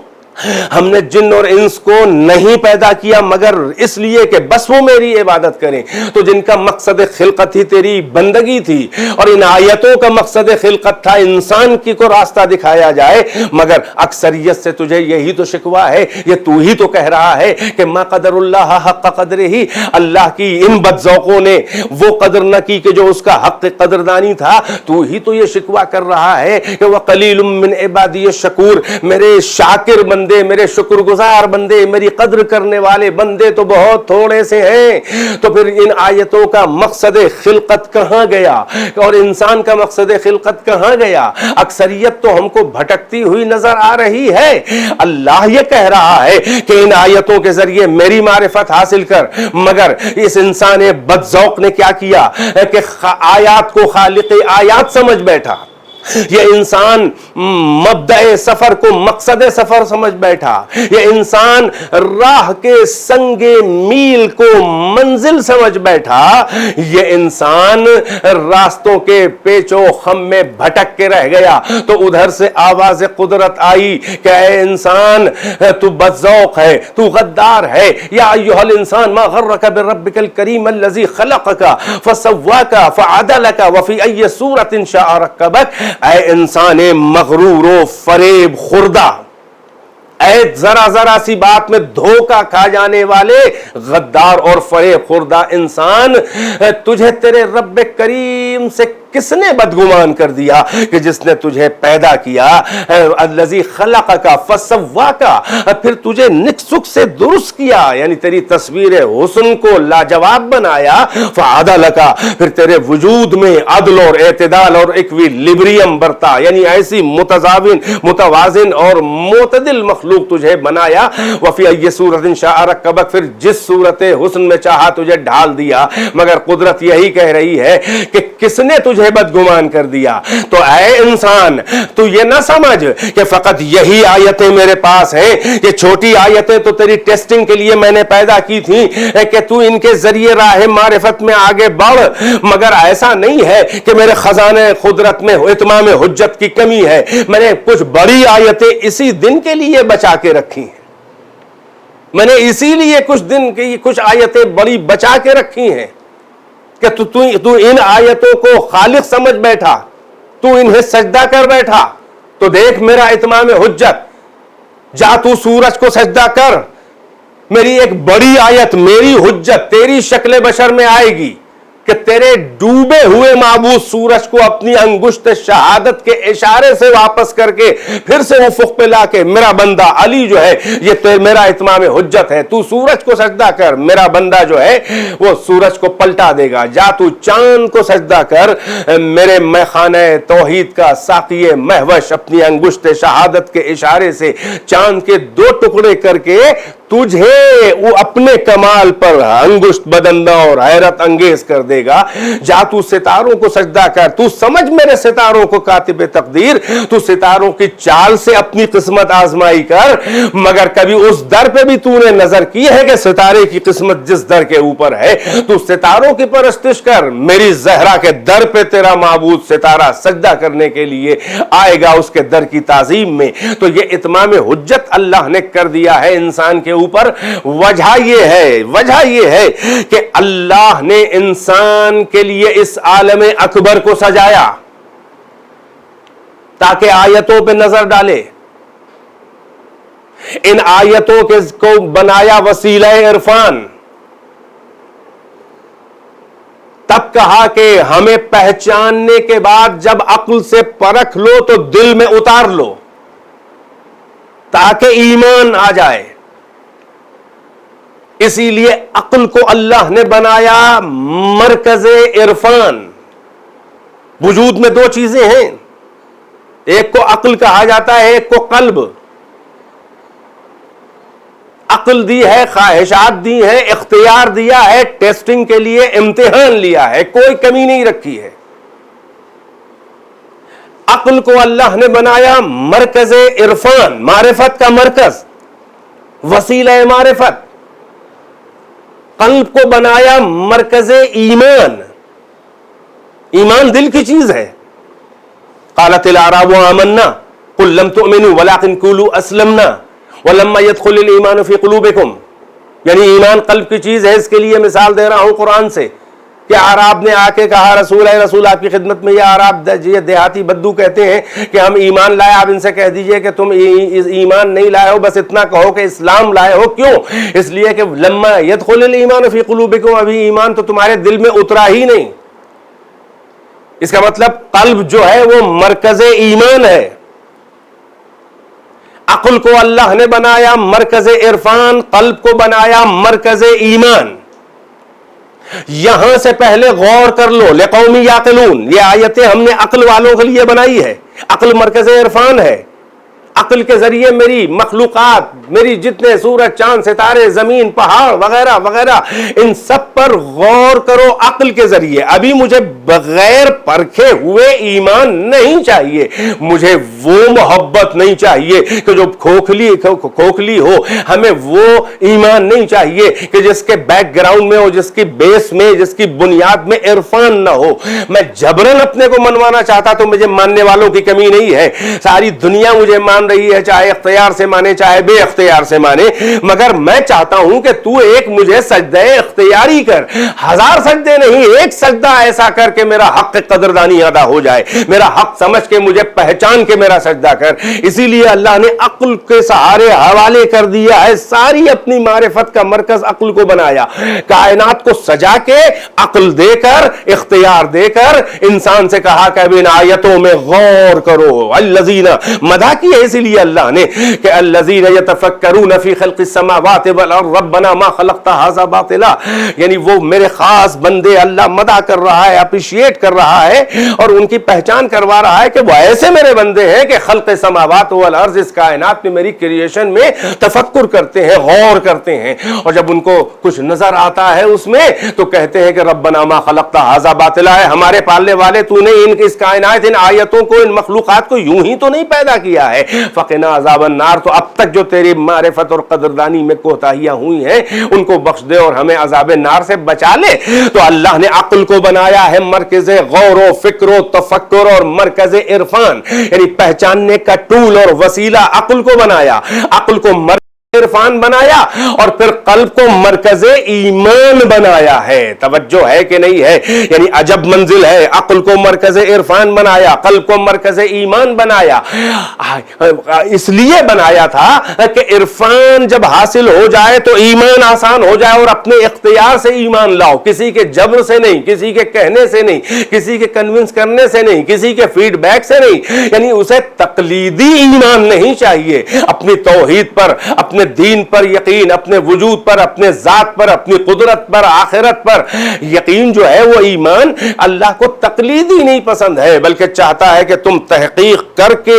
Speaker 3: ہم نے جن اور انس کو نہیں پیدا کیا مگر اس لیے کہ بس وہ میری عبادت کریں۔ تو جن کا مقصد خلقت ہی تیری بندگی تھی، اور ان آیتوں کا مقصد خلقت تھا انسان کی کو راستہ دکھایا جائے، مگر اکثریت سے تجھے یہی تو شکوہ ہے، یہ تو ہی تو کہہ رہا ہے کہ ما قدر اللہ حق قدرہ، اللہ کی ان بدذوقوں نے وہ قدر نہ کی کہ جو اس کا حق قدردانی تھا۔ تو ہی تو یہ شکوہ کر رہا ہے کہ وَقَلِيلٌ مِّنْ عِبَادِيَ الشَّكُورُ، میرے شاکر بندے، میرے شکر گزار بندے، میری قدر کرنے والے بندے تو بہت تھوڑے سے ہیں۔ تو پھر ان آیتوں کا مقصد خلقت کہاں گیا اور انسان کا مقصد خلقت کہاں گیا؟ اکثریت تو ہم کو بھٹکتی ہوئی نظر آ رہی ہے۔ اللہ یہ کہہ رہا ہے کہ ان آیتوں کے ذریعے میری معرفت حاصل کر، مگر اس انسان بدذوق نے کیا کیا کہ آیات کو خالق آیات سمجھ بیٹھا۔ یہ انسان مبدأ سفر کو مقصد سفر سمجھ بیٹھا، یہ انسان راہ کے سنگ میل کو منزل سمجھ بیٹھا، یہ انسان راستوں کے پیچ و خم میں بھٹک کے رہ گیا۔ تو ادھر سے آواز قدرت آئی کہ اے انسان تو بدذوق ہے، تو غدار ہے، یا ایھا الانسان ما غرک بربک الکریم الذی خلقک فسواک فعدلک وفی ای صورۃ شاء رکبک۔ اے انسان مغرور و فریب خوردہ، اے ذرا ذرا سی بات میں دھوکہ کھا جانے والے غدار اور فریب خوردہ انسان، تجھے تیرے رب کریم سے کس نے بدگمان کر دیا کہ جس نے تجھے پیدا کیا، الذی خلقک فسواک، پھر تجھے نکسک سے درست کیا، یعنی تیری تصویر حسن کو لاجواب بنایا، فعدلک، پھر تیرے وجود میں عدل اور اعتدال اور ایکویلیبریم برتا، یعنی ایسی متوازن اور معتدل مخلوق تجھے بنایا، وفی ای صورت شاء رکبک، پھر جس صورت حسن میں چاہا تجھے ڈھال دیا۔ مگر قدرت یہی کہہ رہی ہے کہ کس نے تجھے تجھے بدگمان کر دیا۔ تو اے انسان تو یہ نہ سمجھ کہ فقط یہی آیتیں میرے پاس ہیں، یہ چھوٹی آیتیں تو تیری ٹیسٹنگ کے لیے میں نے پیدا کی تھی کہ تو ان کے ذریعے راہ معرفت میں آگے بڑھ، مگر ایسا نہیں ہے کہ میرے خزانے قدرت میں اتمام حجت کی کمی ہے۔ میں نے کچھ بڑی آیتیں اسی دن کے لیے بچا کے رکھی ہیں، میں نے اسی لیے کچھ آیتیں بڑی بچا کے رکھی ہیں کہ تو ان آیتوں کو خالق سمجھ بیٹھا، تو انہیں سجدہ کر بیٹھا، تو دیکھ میرا اتمام حجت، جا تو سورج کو سجدہ کر، میری ایک بڑی آیت، میری حجت تیری شکل بشر میں آئے گی کہ تیرے ڈوبے ہوئے معبود سورج کو اپنی انگشت شہادت کے اشارے سے واپس کر کے پھر سے افق پہ لا کے میرا بندہ علی جو ہے یہ میرا اتمام حجت ہے، تو سورج کو سجدہ کر، میرا بندہ جو ہے وہ سورج کو پلٹا دے گا، جا تو چاند کو سجدہ کر، میرے میخانہ توحید کا ساقی مہوش اپنی انگشت شہادت کے اشارے سے چاند کے 2 ٹکڑے کر کے تجھے وہ اپنے کمال پر انگشت بدندہ اور حیرت انگیز کر دے گا۔ جا تو ستاروں کو سجدہ کر، تو سمجھ میرے ستاروں کو کاتب تقدیر، تو ستاروں کی چال سے اپنی قسمت آزمائی کر، مگر کبھی اس در پہ بھی تو نے نظر کی ہے کہ ستارے کی قسمت جس در کے اوپر ہے تو ستاروں کی پرستش کر، میری زہرا کے در پہ تیرا معبود ستارہ سجدہ کرنے کے لیے آئے گا اس کے در کی تعظیم میں۔ تو یہ اتمام حجت اللہ نے کر دیا ہے انسان کے اوپر۔ وجہ یہ ہے کہ اللہ نے انسان کے لیے اس عالم اکبر کو سجایا تاکہ آیتوں پہ نظر ڈالے، ان آیتوں کو بنایا وسیلہ عرفان، تب کہا کہ ہمیں پہچاننے کے بعد جب عقل سے پرکھ لو تو دل میں اتار لو تاکہ ایمان آ جائے۔ اسی لیے عقل کو اللہ نے بنایا مرکز عرفان۔ وجود میں 2 چیزیں ہیں، ایک کو عقل کہا جاتا ہے، ایک کو قلب۔ عقل دی ہے، خواہشات دی ہیں، اختیار دیا ہے، ٹیسٹنگ کے لیے امتحان لیا ہے، کوئی کمی نہیں رکھی ہے۔ عقل کو اللہ نے بنایا مرکز عرفان، معرفت کا مرکز، وسیلہ معرفت۔ قلب کو بنایا مرکز ایمان، ایمان دل کی چیز ہے۔ قالت الاعراب آمنا قل لم تؤمنوا ولكن قولوا اسلمنا ولما يدخل الايمان في قلوبكم، یعنی ایمان قلب کی چیز ہے۔ اس کے لیے مثال دے رہا ہوں قرآن سے کہ اعراب نے آ کے کہا رسول ہے، رسول آپ کی خدمت میں، یہ اعراب یہ دیہاتی بدو کہتے ہیں کہ ہم ایمان لائے، آپ ان سے کہہ دیجئے کہ تم ایمان نہیں لائے ہو، بس اتنا کہو کہ اسلام لائے ہو۔ کیوں؟ اس لیے کہ لما يدخل الايمان في قلوبكم، ابھی ایمان تو تمہارے دل میں اترا ہی نہیں۔ اس کا مطلب قلب جو ہے وہ مرکز ایمان ہے۔ عقل کو اللہ نے بنایا مرکز عرفان، قلب کو بنایا مرکز ایمان۔ یہاں سے پہلے غور کر لو، لقوم یعقلون، یہ آیتیں ہم نے عقل والوں کے لیے بنائی ہے۔ عقل مرکز عرفان ہے، عقل کے ذریعے میری مخلوقات، میری جتنے سورج چاند ستارے زمین پہاڑ وغیرہ وغیرہ، ان سب پر غور کرو عقل کے ذریعے۔ ابھی مجھے بغیر پرکھے ہوئے ایمان نہیں چاہیے، مجھے وہ محبت نہیں چاہیے کہ جو کھوکھلی ہو، ہمیں وہ ایمان نہیں چاہیے کہ جس کے بیک گراؤنڈ میں ہو، جس کی بیس میں، جس کی بنیاد میں عرفان نہ ہو۔ میں جبرن اپنے کو منوانا چاہتا تو مجھے ماننے والوں کی کمی نہیں ہے، ساری دنیا مجھے مان رہی ہے، چاہے اختیار سے مانے چاہے بے اختیار سے مانے، مگر میں چاہتا ہوں کہ تو ایک مجھے سجدہ اختیاری کر، 1000 سجدے نہیں، ایک سجدہ ایسا کر کہ میرا حق قدردانی ادا ہو جائے، میرا حق سمجھ کے مجھے پہچان کے میرا سجدہ کر۔ اسی لیے اللہ نے عقل کے سہارے حوالے کر دیا ہے، ساری اپنی معرفت کا مرکز عقل کو بنایا، کائنات کو سجا کے عقل دے کر، اختیار دے کر انسان سے کہا کہ اب ان آیتوں میں غور کرو۔ الذین، مدح کی ہے اسی لیے اللہ نے کہ الذین یتفکرون فی خلق السماوات والارض ربنا ما خلقت ھذا باطلا، یعنی وہ میرے خاص بندے اللہ مدح کر رہا ہے، اپریشیٹ کر رہا ہے اور ان کی پہچان کروا رہا ہے کہ وہ ایسے میرے بندے ہیں کہ خلق سماوات والارض، اس کائنات میں میری کریشن میں تفکر کرتے ہیں، غور کرتے ہیں، اور جب ان کو کچھ نظر آتا ہے اس میں تو کہتے ہیں کہ ربنا ما خلقت ھذا باطلا، ہے ہمارے پالنے والے تو نے اس کائنات، ان آیتوں کو، ان مخلوقات کو یوں ہی تو نہیں پیدا کیا ہے، فقنا عذاب النار، تو اب تک جو تیری معرفت اور قدردانی میں کوتاہیاں ہوئی ہیں ان کو بخش دے اور ہمیں عذاب نار سے بچا لے۔ تو اللہ نے عقل کو بنایا ہے مرکز غور و فکر و تفکر اور مرکز عرفان، یعنی پہچاننے کا ٹول اور وسیلہ عقل کو بنایا، عقل کو عرفان بنایا، اور پھر قلب کو مرکز ایمان بنایا ہے۔ توجہ ہے کہ نہیں ہے؟ یعنی عجب منزل ہے، عقل کو مرکز عرفان بنایا، قلب کو مرکز ایمان بنایا۔ اس لیے بنایا تھا کہ عرفان جب حاصل ہو جائے تو ایمان آسان ہو جائے، اور اپنے اختیار سے ایمان لاؤ، کسی کے جبر سے نہیں، کسی کے کہنے سے نہیں، کسی کے کنونس کرنے سے نہیں، کسی کے فیڈ بیک سے نہیں، یعنی اسے تقلیدی ایمان نہیں چاہیے، اپنی توحید پر، اپنے دین پر یقین، اپنے وجود پر، اپنے ذات پر، اپنی قدرت پر، آخرت پر یقین جو ہے وہ ایمان اللہ کو تقلیدی نہیں پسند ہے، بلکہ چاہتا ہے کہ تم تحقیق کر کے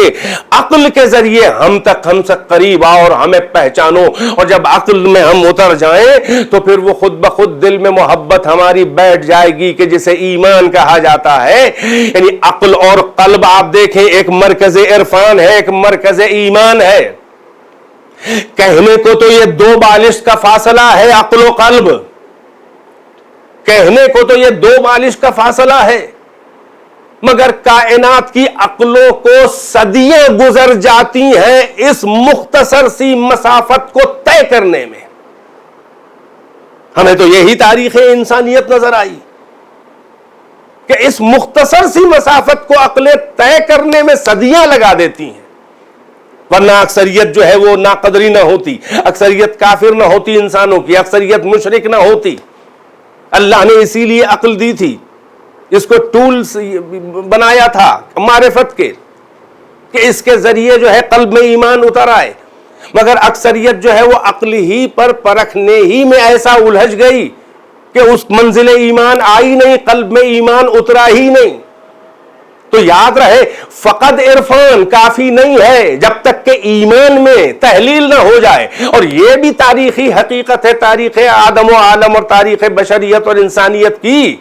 Speaker 3: عقل کے ذریعے ہم سے قریب آؤ اور ہمیں پہچانو، اور جب عقل میں ہم اتر جائیں تو پھر وہ خود بخود دل میں محبت ہماری بیٹھ جائے گی کہ جسے ایمان کہا جاتا ہے۔ یعنی عقل اور قلب آپ دیکھیں، ایک مرکز عرفان ہے، ایک مرکز ایمان ہے۔ کہنے کو تو یہ دو بالش کا فاصلہ ہے، عقل و قلب، کہنے کو تو یہ دو بالش کا فاصلہ ہے، مگر کائنات کی عقلوں کو صدیاں گزر جاتی ہیں اس مختصر سی مسافت کو طے کرنے میں۔ ہمیں تو یہی تاریخ انسانیت نظر آئی کہ اس مختصر سی مسافت کو عقلیں طے کرنے میں صدیاں لگا دیتی ہیں، ورنہ اکثریت جو ہے وہ ناقدری نہ ہوتی، اکثریت کافر نہ ہوتی، انسانوں کی اکثریت مشرک نہ ہوتی۔ اللہ نے اسی لیے عقل دی تھی، اس کو ٹولز بنایا تھا معرفت کے، کہ اس کے ذریعے جو ہے قلب میں ایمان اتر آئے، مگر اکثریت جو ہے وہ عقل ہی پر پرکھنے ہی میں ایسا الجھ گئی کہ اس منزل ایمان آئی نہیں، قلب میں ایمان اترا ہی نہیں۔ تو یاد رہے، فقط عرفان کافی نہیں ہے جب تک کہ ایمان میں تحلیل نہ ہو جائے، اور یہ بھی تاریخی حقیقت ہے، تاریخ آدم و عالم اور تاریخ بشریت اور انسانیت کی،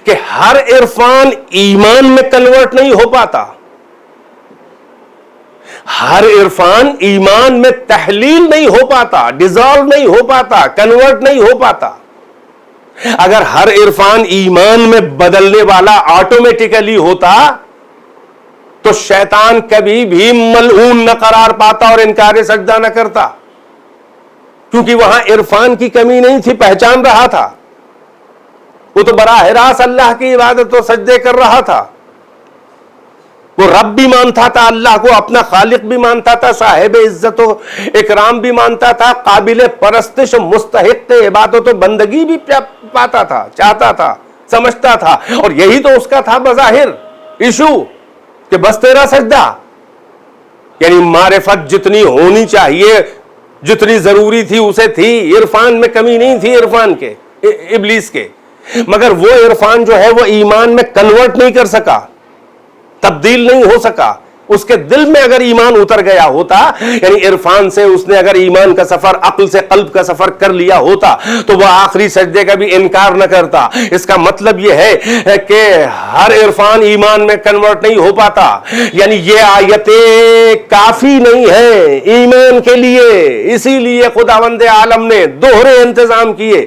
Speaker 3: کہ ہر عرفان ایمان میں کنورٹ نہیں ہو پاتا، ہر عرفان ایمان میں تحلیل نہیں ہو پاتا، ڈیزالو نہیں ہو پاتا، کنورٹ نہیں ہو پاتا۔ اگر ہر عرفان ایمان میں بدلنے والا آٹومیٹیکلی ہوتا تو شیطان کبھی بھی ملعون نہ قرار پاتا اور انکار سجدہ نہ کرتا، کیونکہ وہاں عرفان کی کمی نہیں تھی، پہچان رہا تھا، وہ تو براہ راست اللہ کی عبادت و سجدے کر رہا تھا، وہ رب بھی مانتا تھا، اللہ کو اپنا خالق بھی مانتا تھا، صاحب عزت و اکرام بھی مانتا تھا، قابل پرستش، مستحق عبادت و بندگی بھی پاتا تھا، چاہتا تھا، سمجھتا تھا، اور یہی تو اس کا تھا بظاہر ایشو کہ بس تیرا سجدہ، یعنی معرفت جتنی ہونی چاہیے، جتنی ضروری تھی اسے تھی، عرفان میں کمی نہیں تھی، عرفان کے، ابلیس کے، مگر وہ عرفان جو ہے وہ ایمان میں کنورٹ نہیں کر سکا، تبدیل نہیں ہو سکا۔ اس کے دل میں اگر ایمان اتر گیا ہوتا، یعنی عرفان سے اس نے اگر ایمان کا سفر، عقل سے قلب کا سفر کر لیا ہوتا، تو وہ آخری سجدے کا بھی انکار نہ کرتا۔ اس کا مطلب یہ ہے کہ ہر عرفان ایمان میں کنورٹ نہیں ہو پاتا، یعنی یہ آیتیں کافی نہیں ہیں ایمان کے لیے، اسی لیے خداوند عالم نے دوہرے انتظام کیے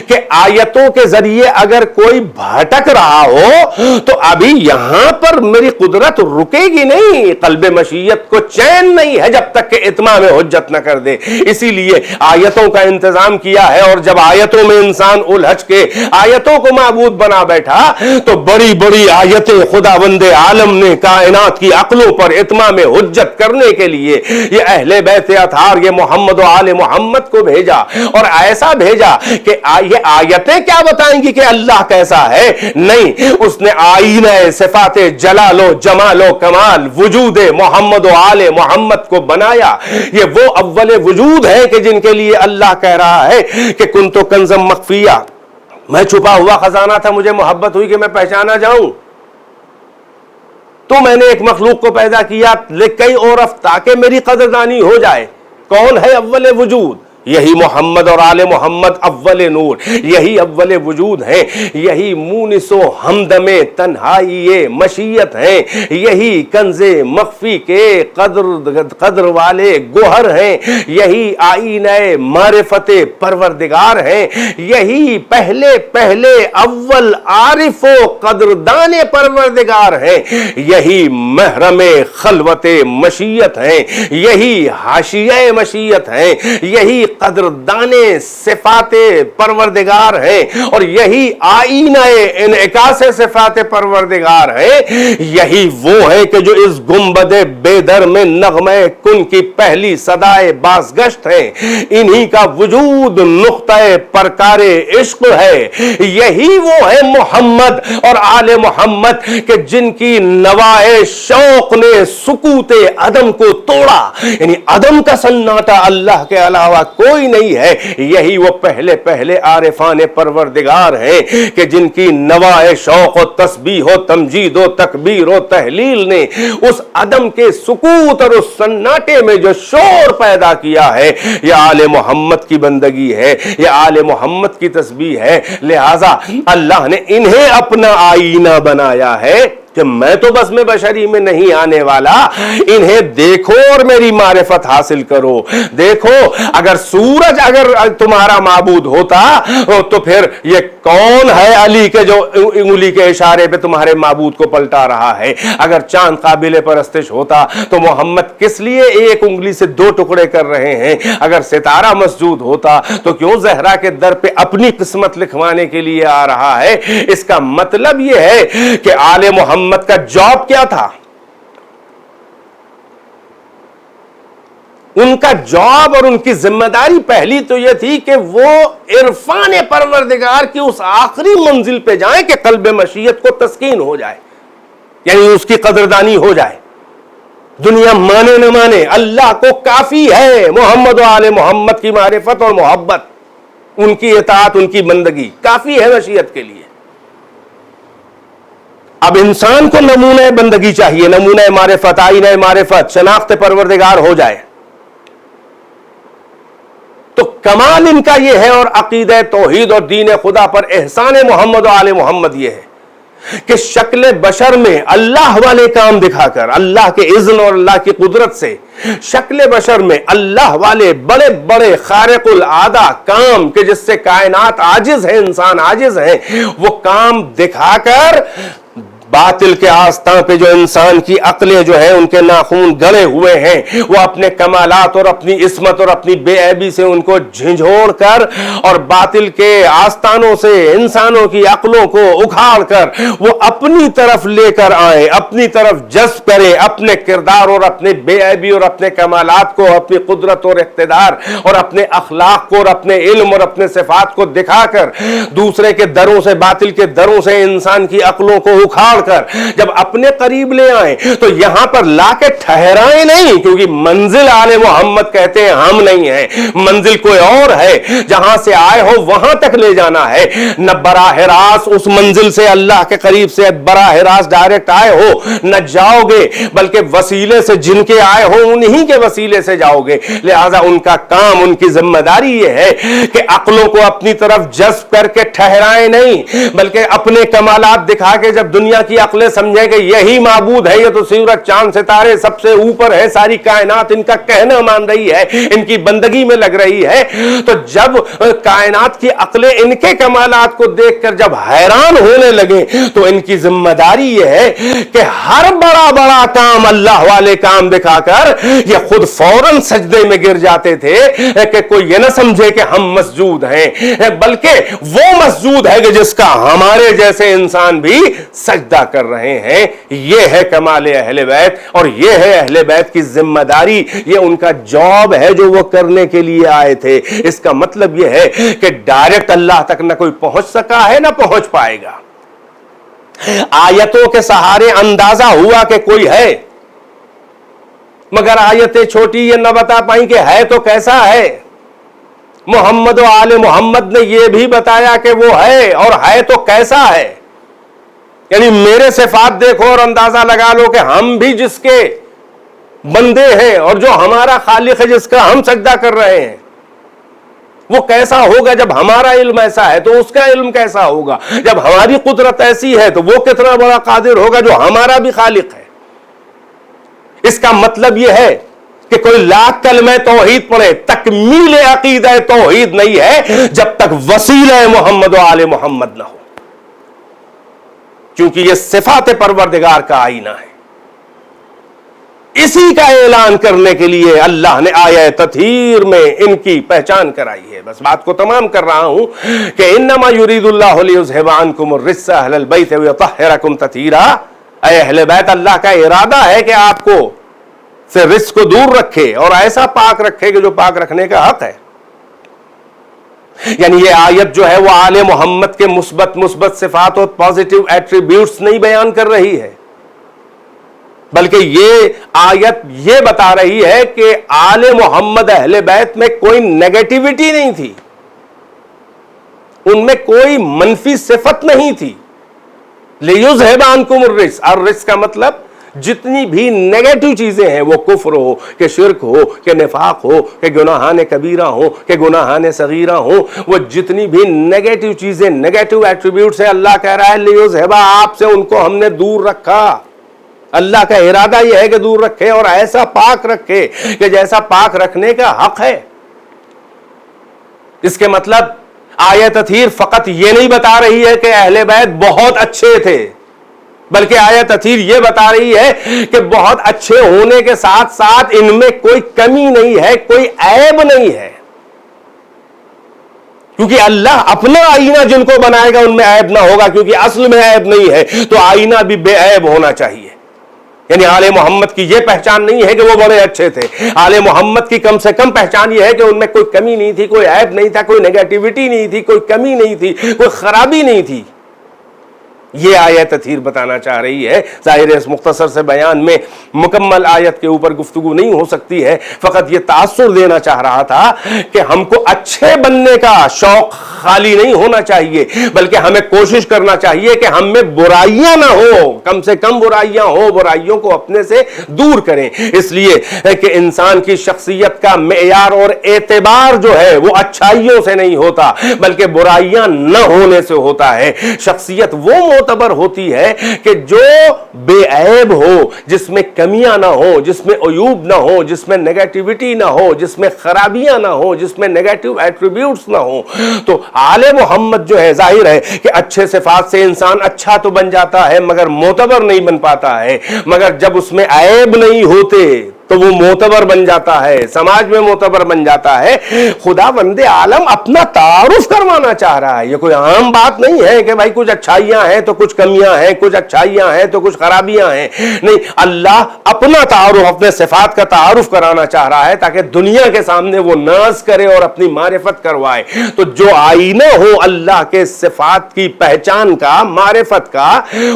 Speaker 3: کہ آیتوں کے ذریعے اگر کوئی بھٹک رہا ہو تو ابھی یہاں پر میری قدرت رکے گی نہیں، قلب مشیت کو چین نہیں ہے جب تک کہ اتمام حجت نہ کر دے۔ اسی لیے آیتوں کا انتظام کیا ہے، اور جب آیتوں میں انسان الجھ کے آیتوں کو معبود بنا بیٹھا تو بڑی بڑی آیتیں خداوند عالم نے کائنات کی عقلوں پر اتمام حجت کرنے کے لیے یہ اہل بیت اطہار، یہ محمد و آل محمد کو بھیجا، اور ایسا بھیجا کہ یہ آیتیں کیا بتائیں گی کہ اللہ کیسا ہے؟ نہیں، اس نے آئینہ صفات جلال و جمال و کمال، وجود وجود محمد و آل محمد کو بنایا. یہ وہ اول وجود ہیں کہ جن کے لیے اللہ کہہ رہا ہے کہ کنتو کنزم مخفیہ, میں چھپا ہوا خزانہ تھا, مجھے محبت ہوئی کہ میں پہچانا جاؤں, تو میں نے ایک مخلوق کو پیدا کیا لکی عرف, تاکہ میری قدردانی ہو جائے. کون ہے اول وجود؟ یہی محمد اور آل محمد اول نور, یہی اول وجود ہیں, یہی مونس و ہمدم تنہائی مشیت ہیں, یہی کنز مخفی کے قدر والے گوہر ہیں, یہی آئینہ معرفت پروردگار ہیں, یہی پہلے اول عارف و قدردان پروردگار ہیں, یہی محرم خلوت مشیت ہیں, یہی حاشیہ مشیت ہیں, یہی قدردان صفات پروردگار ہیں, اور یہی آئینہ انعکاس صفات پروردگار ہیں. یہی وہ ہے کہ جو اس گنبد بے در میں نغمہ کن کی پہلی صدائے بازگشت ہے, انہی کا وجود نقطہ پرکار عشق ہے. یہی وہ ہے محمد اور آل محمد کہ جن کی نوائے شوق نے سکوت عدم کو توڑا, یعنی عدم کا سناٹا اللہ کے علاوہ کوئی نہیں ہے. یہی وہ پہلے عارفان پروردگار ہیں کہ جن کی نوائے شوق و تسبیح و تمجید و تکبیر و تحلیل نے اس عدم کے سکوت اور اس سناٹے میں جو شور پیدا کیا ہے, یہ آل محمد کی بندگی ہے, یہ آل محمد کی تسبیح ہے. لہذا اللہ نے انہیں اپنا آئینہ بنایا ہے کہ میں تو بس میں بشری میں نہیں آنے والا, انہیں دیکھو اور میری معرفت حاصل کرو. دیکھو, اگر سورج اگر تمہارا معبود ہوتا تو پھر یہ کون ہے علی کے جو انگلی کے اشارے پہ تمہارے معبود کو پلٹا رہا ہے؟ اگر چاند قابل پرستش ہوتا تو محمد کس لیے ایک انگلی سے دو ٹکڑے کر رہے ہیں؟ اگر ستارہ مسجود ہوتا تو کیوں زہرا کے در پہ اپنی قسمت لکھوانے کے لیے آ رہا ہے؟ اس کا مطلب یہ ہے کہ آل محمد کا جاب کیا تھا؟ ان کا جاب اور ان کی ذمہ داری پہلی تو یہ تھی کہ وہ عرفان پروردگار کی اس آخری منزل پہ جائیں کہ قلب مشیت کو تسکین ہو جائے, یعنی اس کی قدردانی ہو جائے. دنیا مانے نہ مانے, اللہ کو کافی ہے محمد و آل محمد کی معرفت اور محبت, ان کی اطاعت, ان کی بندگی کافی ہے مشیت کے لیے. اب انسان کو نمونہ بندگی چاہیے, نمونہ معرفت, آئینہ معرفت, شناخت پروردگار ہو جائے. تو کمال ان کا یہ ہے, اور عقیدہ توحید اور دین خدا پر احسان محمد و آل محمد یہ ہے کہ شکل بشر میں اللہ والے کام دکھا کر, اللہ کے اذن اور اللہ کی قدرت سے شکل بشر میں اللہ والے بڑے بڑے خارق العادہ کام کہ جس سے کائنات عاجز ہے, انسان عاجز ہے, وہ کام دکھا کر باطل کے آستان پہ جو انسان کی عقلیں جو ہیں ان کے ناخون گڑے ہوئے ہیں, وہ اپنے کمالات اور اپنی عصمت اور اپنی بے عیبی سے ان کو جھنجھوڑ کر اور باطل کے آستانوں سے انسانوں کی عقلوں کو اکھاڑ کر وہ اپنی طرف لے کر آئیں, اپنی طرف جذب کریں, اپنے کردار اور اپنے بے عیبی اور اپنے کمالات کو, اپنی قدرت اور اقتدار اور اپنے اخلاق کو اور اپنے علم اور اپنے صفات کو دکھا کر دوسرے کے دروں سے, باطل کے دروں سے انسان کی عقلوں کو اکھاڑ کر جب اپنے قریب لے آئیں تو یہاں پر لا کے ٹھہرائیں نہیں, کیونکہ منزل آل محمد کہتے ہیں ہم نہیں ہیں, منزل کوئی اور ہے, جہاں سے آئے ہو وہاں تک لے جانا ہے. نہ براہ راست اس منزل سے اللہ کے قریب سے براہ راست ڈائریکٹ آئے ہو نہ جاؤ گے, بلکہ وسیلے سے جن کے آئے ہو انہی کے وسیلے سے جاؤ گے. لہذا ان کا کام, ان کی ذمہ داری یہ ہے کہ عقلوں کو اپنی طرف جذب کر کے ٹھہرائیں نہیں, بلکہ اپنے کمالات دکھا کے جب دنیا کی عقلیں سمجھے کہ یہی معبود ہے, یہ تو سورج چاند ستارے سب سے اوپر ہے, ساری کائنات ان کا کہنا مان رہی ہے, ان کی بندگی میں لگ رہی ہے, تو جب کائنات کی عقلیں ان کے کمالات کو دیکھ کر جب حیران ہونے لگے تو ان کی ذمہ داری یہ ہے کہ ہر بڑا بڑا کام اللہ والے کام دکھا کر یہ خود فوراً سجدے میں گر جاتے تھے کہ کوئی یہ نہ سمجھے کہ ہم مسجود ہیں, بلکہ وہ مسجود ہے کہ جس کا ہمارے جیسے انسان بھی سجدہ کر رہے ہیں. یہ ہے کمال اہل بیت, اور یہ ہے اہل بیت کی ذمہ داری, یہ ان کا جاب ہے جو وہ کرنے کے لیے آئے تھے. اس کا مطلب یہ ہے کہ ڈائریکٹ اللہ تک نہ کوئی پہنچ سکا ہے نہ پہنچ پائے گا. آیتوں کے سہارے اندازہ ہوا کہ کوئی ہے, مگر آیتیں چھوٹی یہ نہ بتا پائیں کہ ہے تو کیسا ہے. محمد و آل محمد نے یہ بھی بتایا کہ وہ ہے، اور ہے تو کیسا ہے. یعنی میرے صفات دیکھو اور اندازہ لگا لو کہ ہم بھی جس کے بندے ہیں اور جو ہمارا خالق ہے جس کا ہم سجدہ کر رہے ہیں وہ کیسا ہوگا. جب ہمارا علم ایسا ہے تو اس کا علم کیسا ہوگا. جب ہماری قدرت ایسی ہے تو وہ کتنا بڑا قادر ہوگا جو ہمارا بھی خالق ہے. اس کا مطلب یہ ہے کہ کوئی لاکھ کلمہ توحید پڑھے، تکمیل عقیدہ توحید نہیں ہے جب تک وسیلہ محمد و آل محمد نہ ہو، کیونکہ یہ صفات پروردگار کا آئینہ ہے. اسی کا اعلان کرنے کے لیے اللہ نے آیہ تطہیر میں ان کی پہچان کرائی ہے. بس بات کو تمام کر رہا ہوں کہ انما یرید اللہ لیذھب عنکم الرجس اہل البیت ویطہرکم تطہیرا. اے اہل بیت، اللہ کا ارادہ ہے کہ آپ کو سے رجس کو دور رکھے اور ایسا پاک رکھے کہ جو پاک رکھنے کا حق ہے. یعنی یہ آیت جو ہے وہ آل محمد کے مثبت صفات اور پازیٹیو ایٹریبیوٹس نہیں بیان کر رہی ہے، بلکہ یہ آیت یہ بتا رہی ہے کہ آل محمد اہل بیت میں کوئی نیگیٹیوٹی نہیں تھی، ان میں کوئی منفی صفت نہیں تھی. لیذھب عنکم الرجس، اور الرجس کا مطلب جتنی بھی نیگیٹو چیزیں ہیں، وہ کفر ہو کہ شرک ہو کہ نفاق ہو کہ گناہان کبیرہ ہو کہ گناہان صغیرہ ہو، وہ جتنی بھی نیگیٹو چیزیں، نیگیٹو ایٹریبیوٹس ہیں، اللہ کہہ رہا ہے لیذھب، آپ سے ان کو ہم نے دور رکھا. اللہ کا ارادہ یہ ہے کہ دور رکھے اور ایسا پاک رکھے کہ جیسا پاک رکھنے کا حق ہے. اس کے مطلب آیت تطہیر فقط یہ نہیں بتا رہی ہے کہ اہل بیت بہت اچھے تھے، بلکہ آیت تطہیر یہ بتا رہی ہے کہ بہت اچھے ہونے کے ساتھ ساتھ ان میں کوئی کمی نہیں ہے، کوئی عیب نہیں ہے. کیونکہ اللہ اپنا آئینہ جن کو بنائے گا ان میں عیب نہ ہوگا، کیونکہ اصل میں عیب نہیں ہے تو آئینہ بھی بے عیب ہونا چاہیے. یعنی آل محمد کی یہ پہچان نہیں ہے کہ وہ بڑے اچھے تھے. آل محمد کی کم سے کم پہچان یہ ہے کہ ان میں کوئی کمی نہیں تھی، کوئی عیب نہیں تھا، کوئی نیگیٹیوٹی نہیں تھی، کوئی کمی نہیں تھی، کوئی خرابی نہیں تھی. یہ آیت تطہیر بتانا چاہ رہی ہے. ظاہر ہے اس مختصر سے بیان میں مکمل آیت کے اوپر گفتگو نہیں ہو سکتی ہے، فقط یہ تاثر دینا چاہ رہا تھا کہ ہم کو اچھے بننے کا شوق خالی نہیں ہونا چاہیے، بلکہ ہمیں کوشش کرنا چاہیے کہ ہم میں برائیاں نہ ہو، کم سے کم برائیاں ہو، برائیوں کو اپنے سے دور کریں. اس لیے کہ انسان کی شخصیت کا معیار اور اعتبار جو ہے وہ اچھائیوں سے نہیں ہوتا بلکہ برائیاں نہ ہونے سے ہوتا ہے. شخصیت وہ معتبر ہوتی ہے کہ جو بے عیب ہو، جس میں کمیاں نہ ہو، جس میں عیوب نہ ہو، جس میں نیگیٹیوٹی نہ ہو، جس میں خرابیاں نہ ہو، جس میں نیگیٹو ایٹریبیوٹس نہ ہو. تو آل محمد جو ہے ظاہر ہے کہ اچھے صفات سے انسان اچھا تو بن جاتا ہے مگر معتبر نہیں بن پاتا ہے. مگر جب اس میں عیب نہیں ہوتے تو وہ معتبر بن جاتا ہے، سماج میں معتبر بن جاتا ہے. خدا بند عالم اپنا تعارف کروانا چاہ رہا ہے. یہ کوئی عام بات نہیں ہے کہ بھائی کچھ اچھائیاں ہیں تو کچھ کمیاں ہیں، کچھ اچھائیاں ہیں تو کچھ خرابیاں ہیں. نہیں، اللہ اپنا تعارف، اپنے صفات کا تعارف کرانا چاہ رہا ہے تاکہ دنیا کے سامنے وہ ناز کرے اور اپنی معرفت کروائے. تو جو آئینہ ہو اللہ کے صفات کی پہچان کا، معرفت کا،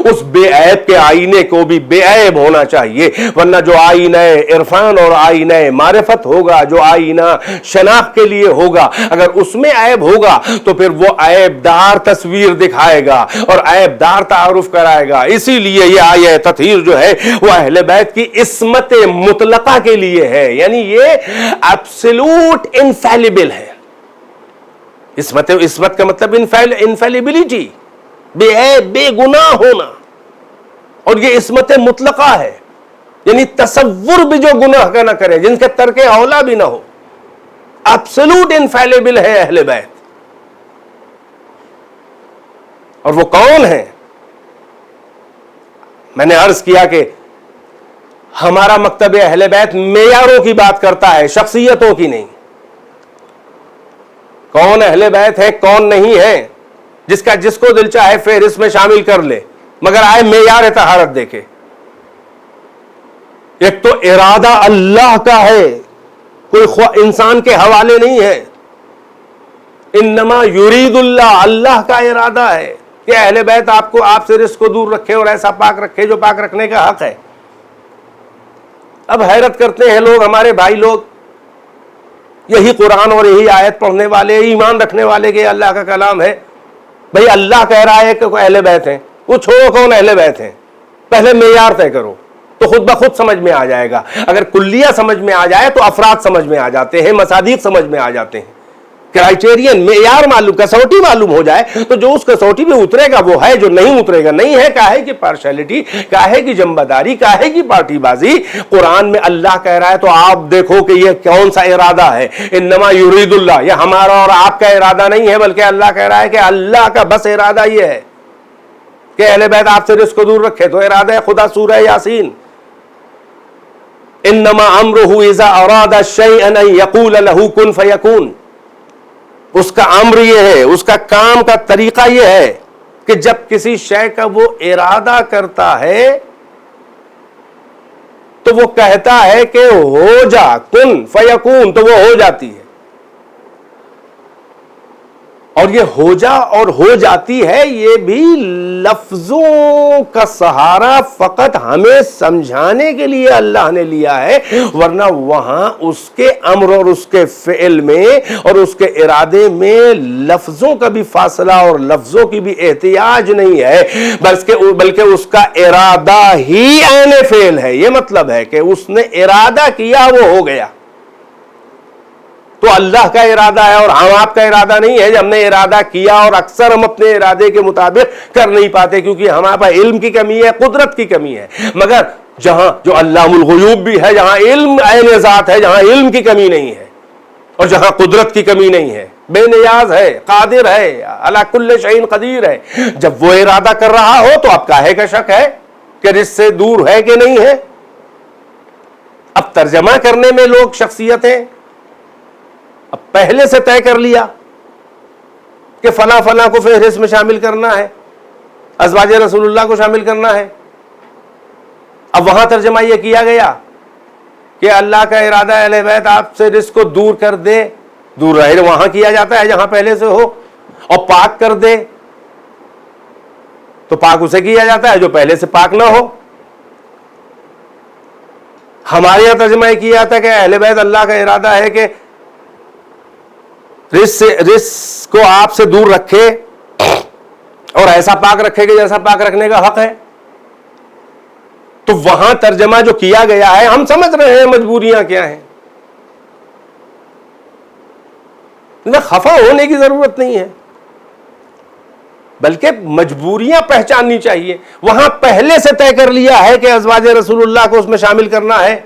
Speaker 3: اس بے عیب کے آئینے کو بھی بے عیب ہونا چاہیے. ورنہ جو آئینہ عرفان اور آئینہ معرفت ہوگا، جو آئینہ شناخت کے لیے ہوگا، اگر اس میں عیب ہوگا تو پھر وہ عیب دار تصویر دکھائے گا اور عیب دار تعارف کرائے گا. اسی لیے یہ آیہ تطہیر جو ہے وہ اہل بیت کی عصمت مطلقہ کے لیے ہے. یعنی یہ ایبسولوٹ انفیلیبل ہے. عصمت کا مطلب انفیلیبلٹی، بے عیب، بے گناہ ہونا، اور یہ عصمت مطلقہ ہے. یعنی تصور بھی جو گناہ کا نہ کرے، جن کے ترک اولا بھی نہ ہو. ایبسولوٹ انفیلیبل ہے اہل بیت. اور وہ کون ہیں؟ میں نے عرض کیا کہ ہمارا مکتب اہل بیت معیاروں کی بات کرتا ہے، شخصیتوں کی نہیں. کون اہل بیت ہے، کون نہیں ہے، جس کو دل چاہے فہرست میں شامل کر لے، مگر آئے معیار طہارت دیکھے. ایک تو ارادہ اللہ کا ہے، کوئی انسان کے حوالے نہیں ہے. انما یرید اللہ، اللہ کا ارادہ ہے کہ اہل بیت آپ سے رزق کو دور رکھے اور ایسا پاک رکھے جو پاک رکھنے کا حق ہے. اب حیرت کرتے ہیں لوگ، ہمارے بھائی لوگ، یہی قرآن اور یہی آیت پڑھنے والے، ایمان رکھنے والے کہ اللہ کا کلام ہے، بھئی اللہ کہہ رہا ہے کہ اہل بیت ہیں، وہ چھوڑو کون اہل بیت ہیں، پہلے معیار طے کرو تو خود بخود سمجھ میں آ جائے گا. اگر کلیہ سمجھ میں آ جائے تو افراد سمجھ میں آ جاتے ہیں، مصادیق سمجھ میں آ جاتے ہیں. کرائٹیرین، معیار معلوم، کسوٹی معلوم ہو جائے تو جو اس کسوٹی میں اترے گا وہ ہے، جو نہیں اترے گا نہیں ہے. کاہے کی پارشیلٹی، کاہے کی جنبداری، کاہے کی پارٹی بازی. قرآن میں اللہ کہہ رہا ہے تو آپ دیکھو کہ یہ کون سا ارادہ ہے. انما یرید اللہ، یہ ہمارا اور آپ کا ارادہ نہیں ہے، بلکہ اللہ کہہ رہا ہے کہ اللہ کا بس ارادہ یہ ہے کہ اہل بیت آپ سے رزق کو دور رکھے. تو ارادہ خدا سورہ یاسین، انما امرہ اذا اراد شیئا ان یقول لہ کن فیکون. اس کا امر یہ ہے، اس کا کام کا طریقہ یہ ہے کہ جب کسی شے کا وہ ارادہ کرتا ہے تو وہ کہتا ہے کہ ہو جا، کن فیکون، تو وہ ہو جاتی ہے. اور یہ ہو جا اور ہو جاتی ہے، یہ بھی لفظوں کا سہارا فقط ہمیں سمجھانے کے لیے اللہ نے لیا ہے، ورنہ وہاں اس کے امر اور اس کے فعل میں اور اس کے ارادے میں لفظوں کا بھی فاصلہ اور لفظوں کی بھی احتیاج نہیں ہے، بلکہ اس کا ارادہ ہی عین فعل ہے. یہ مطلب ہے کہ اس نے ارادہ کیا، وہ ہو گیا. تو اللہ کا ارادہ ہے اور ہم آپ کا ارادہ نہیں ہے. ہم نے ارادہ کیا اور اکثر ہم اپنے ارادے کے مطابق کر نہیں پاتے کیونکہ ہمارے پاس علم کی کمی ہے، قدرت کی کمی ہے. مگر جہاں جو علام الغیوب بھی ہے، جہاں علم عین ذات ہے، جہاں علم کی کمی نہیں ہے اور جہاں قدرت کی کمی نہیں ہے، بے نیاز ہے، قادر ہے، علی کل شیء قدیر ہے. جب وہ ارادہ کر رہا ہو تو اب کاہے کا شک ہے کہ رزق سے دور ہے کہ نہیں ہے. اب ترجمہ کرنے میں لوگ شخصیتیں اب پہلے سے طے کر لیا کہ فلاں فلاں کو فہرست میں شامل کرنا ہے، ازواج رسول اللہ کو شامل کرنا ہے. اب وہاں ترجمہ یہ کیا گیا کہ اللہ کا ارادہ اہل بیت آپ سے رزق کو دور کر دے، دور رہے، وہاں کیا جاتا ہے جہاں پہلے سے ہو، اور پاک کر دے تو پاک اسے کیا جاتا ہے جو پہلے سے پاک نہ ہو. ہمارے یہاں ترجمہ یہ کیا جاتا ہے کہ اہل بیت اللہ کا ارادہ ہے کہ رزق کو آپ سے دور رکھے اور ایسا پاک رکھے کہ جیسا پاک رکھنے کا حق ہے. تو وہاں ترجمہ جو کیا گیا ہے، ہم سمجھ رہے ہیں مجبوریاں کیا ہیں، خفا ہونے کی ضرورت نہیں ہے، بلکہ مجبوریاں پہچاننی چاہیے. وہاں پہلے سے طے کر لیا ہے کہ ازواج رسول اللہ کو اس میں شامل کرنا ہے.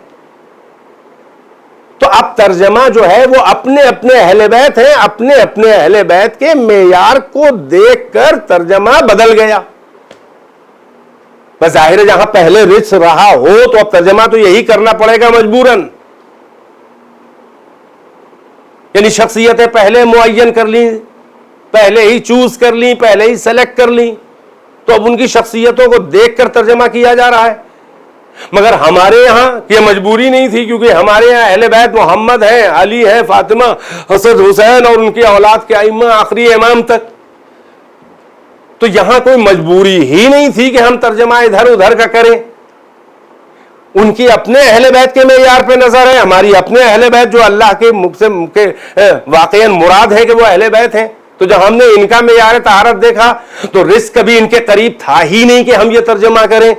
Speaker 3: تو اب ترجمہ جو ہے وہ اپنے اپنے اہل بیت ہیں، اپنے اپنے اہل بیت کے معیار کو دیکھ کر ترجمہ بدل گیا. بظاہر جہاں پہلے رزق رہا ہو تو اب ترجمہ تو یہی کرنا پڑے گا مجبوراً. یعنی شخصیتیں پہلے معین کر لیں، پہلے ہی چوز کر لیں، پہلے ہی سلیکٹ کر لیں، تو اب ان کی شخصیتوں کو دیکھ کر ترجمہ کیا جا رہا ہے. مگر ہمارے یہاں یہ مجبوری نہیں تھی، کیونکہ ہمارے یہاں اہل بیت محمد ہیں، علی ہے، فاطمہ، حسن، حسین اور ان کی اولاد کے ائمہ آخری امام تک. تو یہاں کوئی مجبوری ہی نہیں تھی کہ ہم ترجمہ ادھر ادھر کا کریں. ان کی اپنے اہل بیت کے معیار پہ نظر ہے، ہماری اپنے اہل بیت جو اللہ کے واقعاً مراد ہے کہ وہ اہل بیت ہیں. تو جب ہم نے ان کا معیار طہارت دیکھا تو رزق کبھی ان کے قریب تھا ہی نہیں کہ ہم یہ ترجمہ کریں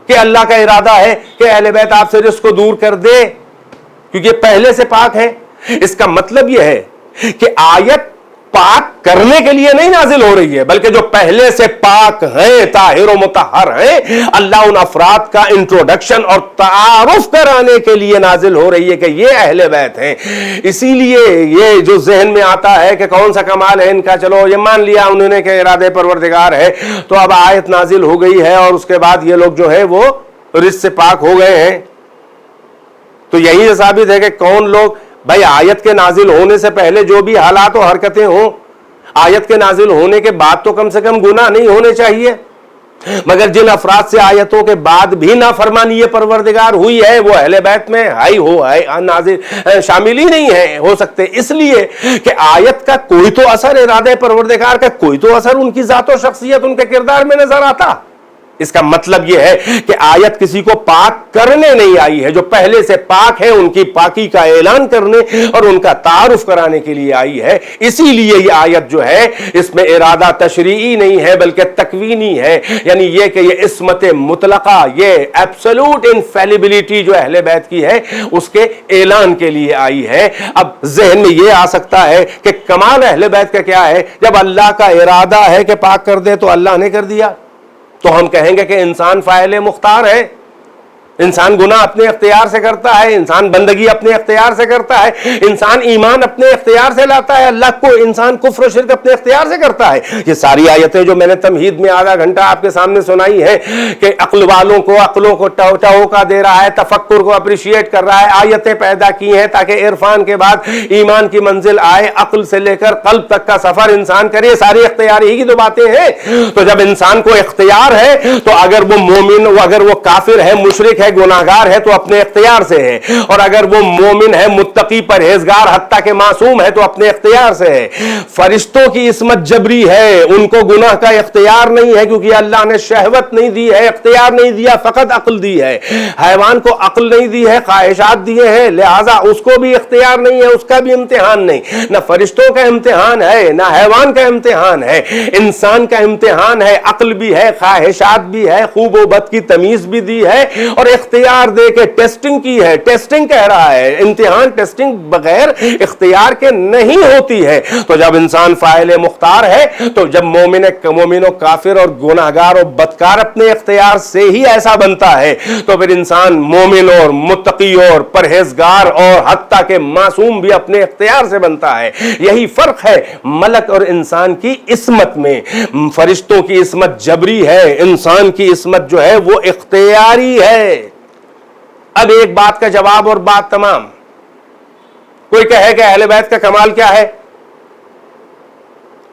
Speaker 3: کہ اللہ کا ارادہ ہے کہ اہل بیت آپ سے رزق کو دور کر دے، کیونکہ پہلے سے پاک ہے. اس کا مطلب یہ ہے کہ آیت پاک کرنے کے لیے نہیں نازل ہو رہی ہے، بلکہ جو پہلے سے پاک ہیں، طاہر و مطہر ہیں، اللہ ان افراد کا انٹروڈکشن اور تعارف کرانے کے لیے نازل ہو رہی ہے کہ یہ اہل بیت ہیں. اسی لیے یہ جو ذہن میں آتا ہے کہ کون سا کمال ہے ان کا، چلو یہ مان لیا انہوں نے کہ ارادے پروردگار ہے، تو اب آیت نازل ہو گئی ہے اور اس کے بعد یہ لوگ جو ہے وہ رزق سے پاک ہو گئے ہیں. تو یہی ثابت ہے کہ کون لوگ، بھائی آیت کے نازل ہونے سے پہلے جو بھی حالات و حرکتیں ہوں، آیت کے نازل ہونے کے بعد تو کم سے کم گناہ نہیں ہونے چاہیے. مگر جن افراد سے آیتوں کے بعد بھی نافرمانی پروردگار ہوئی ہے، وہ اہل بیت میں نازل شامل ہی نہیں ہے ہو سکتے، اس لیے کہ آیت کا کوئی تو اثر، ارادہ پروردگار کا کوئی تو اثر ان کی ذات و شخصیت، ان کے کردار میں نظر آتا. اس کا مطلب یہ ہے کہ آیت کسی کو پاک کرنے نہیں آئی ہے، جو پہلے سے پاک ہے ان کی پاکی کا اعلان کرنے اور ان کا تعارف کرانے کے لیے آئی ہے۔ اسی لیے یہ آیت جو ہے اس میں ارادہ تشریعی نہیں ہے بلکہ تکوینی ہے، یعنی یہ کہ یہ عصمت مطلقہ، یہ ایبسولوٹ انفیلیبلٹی جو اہل بیت کی ہے اس کے اعلان کے لیے آئی ہے۔ اب ذہن میں یہ آ سکتا ہے کہ کمال اہل بیت کا کیا ہے؟ جب اللہ کا ارادہ ہے کہ پاک کر دے تو اللہ نے کر دیا، تو ہم کہیں گے کہ انسان فاعل مختار ہے، انسان گناہ اپنے اختیار سے کرتا ہے، انسان بندگی اپنے اختیار سے کرتا ہے، انسان ایمان اپنے اختیار سے لاتا ہے، اللہ کو انسان کفر و شرک اپنے اختیار سے کرتا ہے۔ یہ ساری آیتیں جو میں نے تمہید میں آدھا گھنٹہ آپ کے سامنے سنائی ہیں کہ عقل والوں کو عقلوں کو ٹہوکا دے رہا ہے، تفکر کو اپریشیٹ کر رہا ہے، آیتیں پیدا کی ہیں تاکہ عرفان کے بعد ایمان کی منزل آئے، عقل سے لے کر قلب تک کا سفر انسان کرے، ساری اختیار ہی کی تو باتیں ہیں۔ تو جب انسان کو اختیار ہے تو اگر وہ مومن، اگر وہ کافر ہے، مشرک ہے، گناہگار ہے تو اپنے اختیار سے ہے، اور اگر وہ مومن ہے، متقی، پرہیزگار، حتیٰ کہ معصوم ہے تو اپنے اختیار سے ہے۔ فرشتوں کی عصمت جبری ہے، ان کو گناہ کا اختیار نہیں ہے کیونکہ اللہ نے شہوت نہیں دی ہے، اختیار نہیں دیا، فقط عقل دی ہے۔ حیوان کو عقل نہیں دی ہے، خواہشات دیے ہیں، لہذا اس کو بھی اختیار نہیں ہے، اس کا بھی امتحان نہیں۔ نہ فرشتوں کا امتحان ہے، نہ حیوان کا امتحان ہے، انسان کا امتحان ہے۔ عقل بھی ہے، خواہشات بھی ہے، خوب و بد کی تمیز بھی دی ہے، اور اختیار دے کے ٹیسٹنگ کی ہے۔ ٹیسٹنگ کہہ رہا ہے، امتحان ٹیسٹنگ بغیر اختیار کے نہیں ہوتی ہے۔ تو جب انسان فاعل مختار ہے، تو جب مومن و کافر اور گناہگار اور بدکار اپنے اختیار سے ہی ایسا بنتا ہے، تو پھر انسان مومن اور متقی اور پرہیزگار اور حتیٰ کہ معصوم بھی اپنے اختیار سے بنتا ہے۔ یہی فرق ہے ملک اور انسان کی عصمت میں۔ فرشتوں کی عصمت جبری ہے، انسان کی عصمت جو ہے وہ اختیاری ہے۔ اب ایک بات کا جواب اور بات تمام۔ کوئی کہے کہ اہل بیت کا کمال کیا ہے؟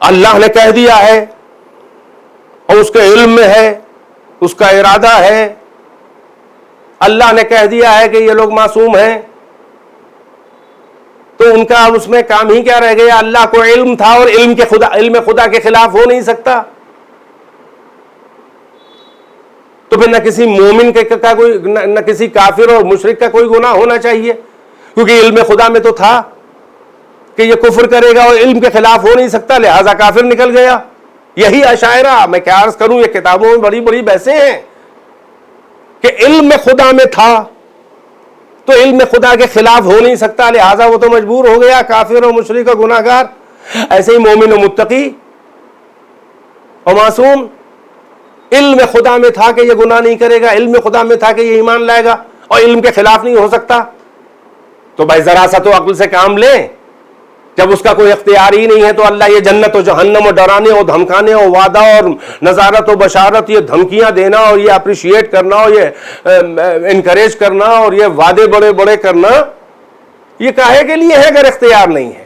Speaker 3: اللہ نے کہہ دیا ہے اور اس کے علم میں ہے، اس کا ارادہ ہے، اللہ نے کہہ دیا ہے کہ یہ لوگ معصوم ہیں، تو ان کا اس میں کام ہی کیا رہ گیا؟ اللہ کو علم تھا اور علم خدا کے خلاف ہو نہیں سکتا، تو پھر نہ کسی مومن کا کوئی، نہ کسی کافر اور مشرک کا کوئی گناہ ہونا چاہیے، کیونکہ علم خدا میں تو تھا کہ یہ کفر کرے گا اور علم کے خلاف ہو نہیں سکتا، لہذا کافر نکل گیا۔ یہی اشاعرہ، میں کیا عرض کروں، یہ کتابوں میں بڑی بڑی بحثیں ہیں کہ علم خدا میں تھا تو علم خدا کے خلاف ہو نہیں سکتا، لہذا وہ تو مجبور ہو گیا، کافر اور مشرک اور گناہگار۔ ایسے ہی مومن و متقی اور معصوم، علم خدا میں تھا کہ یہ گناہ نہیں کرے گا، علم خدا میں تھا کہ یہ ایمان لائے گا، اور علم کے خلاف نہیں ہو سکتا۔ تو بھائی ذرا سا تو عقل سے کام لیں۔ جب اس کا کوئی اختیار ہی نہیں ہے تو اللہ یہ جنت و جہنم اور ڈرانے اور دھمکانے اور وعدہ اور نظارت و بشارت، یہ دھمکیاں دینا اور یہ اپریشیٹ کرنا اور یہ انکریج کرنا اور یہ وعدے بڑے بڑے کرنا، یہ کاہے کے لیے ہے اگر اختیار نہیں ہے؟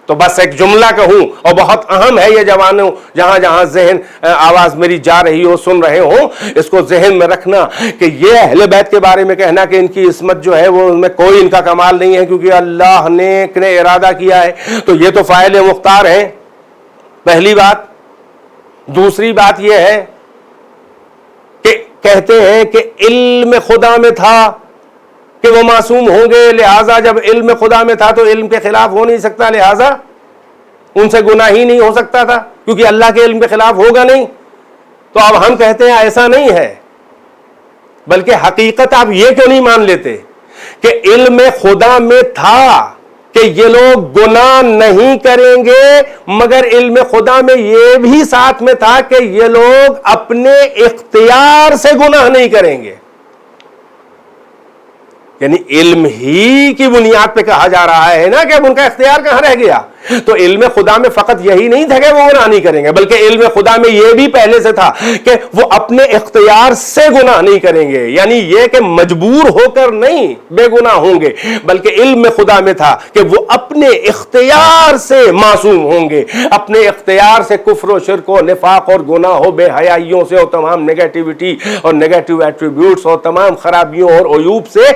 Speaker 3: تو بس ایک جملہ کہوں، اور بہت اہم ہے یہ جوانوں، جہاں جہاں ذہن آواز میری جا رہی ہو، سن رہے ہوں، اس کو ذہن میں رکھنا کہ یہ اہل بیت کے بارے میں کہنا کہ ان کی عصمت جو ہے وہ ان میں کوئی ان کا کمال نہیں ہے کیونکہ اللہ نے ارادہ کیا ہے، تو یہ تو فاعل مختار ہیں، پہلی بات۔ دوسری بات یہ ہے کہ کہتے ہیں کہ علم خدا میں تھا کہ وہ معصوم ہوں گے، لہٰذا جب علم خدا میں تھا تو علم کے خلاف ہو نہیں سکتا، لہٰذا ان سے گناہ ہی نہیں ہو سکتا تھا کیونکہ اللہ کے علم کے خلاف ہوگا نہیں۔ تو اب ہم کہتے ہیں ایسا نہیں ہے، بلکہ حقیقت آپ یہ کیوں نہیں مان لیتے کہ علم خدا میں تھا کہ یہ لوگ گناہ نہیں کریں گے، مگر علم خدا میں یہ بھی ساتھ میں تھا کہ یہ لوگ اپنے اختیار سے گناہ نہیں کریں گے۔ یعنی علم ہی کی بنیاد پہ کہا جا رہا ہے نا کہ اب ان کا اختیار کہاں رہ گیا؟ تو علم خدا میں فقط یہی نہیں تھا کہ وہ گناہ نہیں کریں گے، بلکہ علم خدا میں یہ بھی پہلے سے تھا کہ وہ اپنے اختیار سے گناہ نہیں کریں گے، یعنی یہ کہ مجبور ہو کر نہیں بے گناہ ہوں گے، بلکہ علم خدا میں تھا کہ وہ اپنے اختیار سے معصوم ہوں گے، اپنے اختیار سے کفر و شرک و نفاق اور گناہ و بے حیائیوں سے اور تمام نیگیٹیوٹی اور نیگیٹو ایٹریبیوٹس اور تمام خرابیوں اور عیوب سے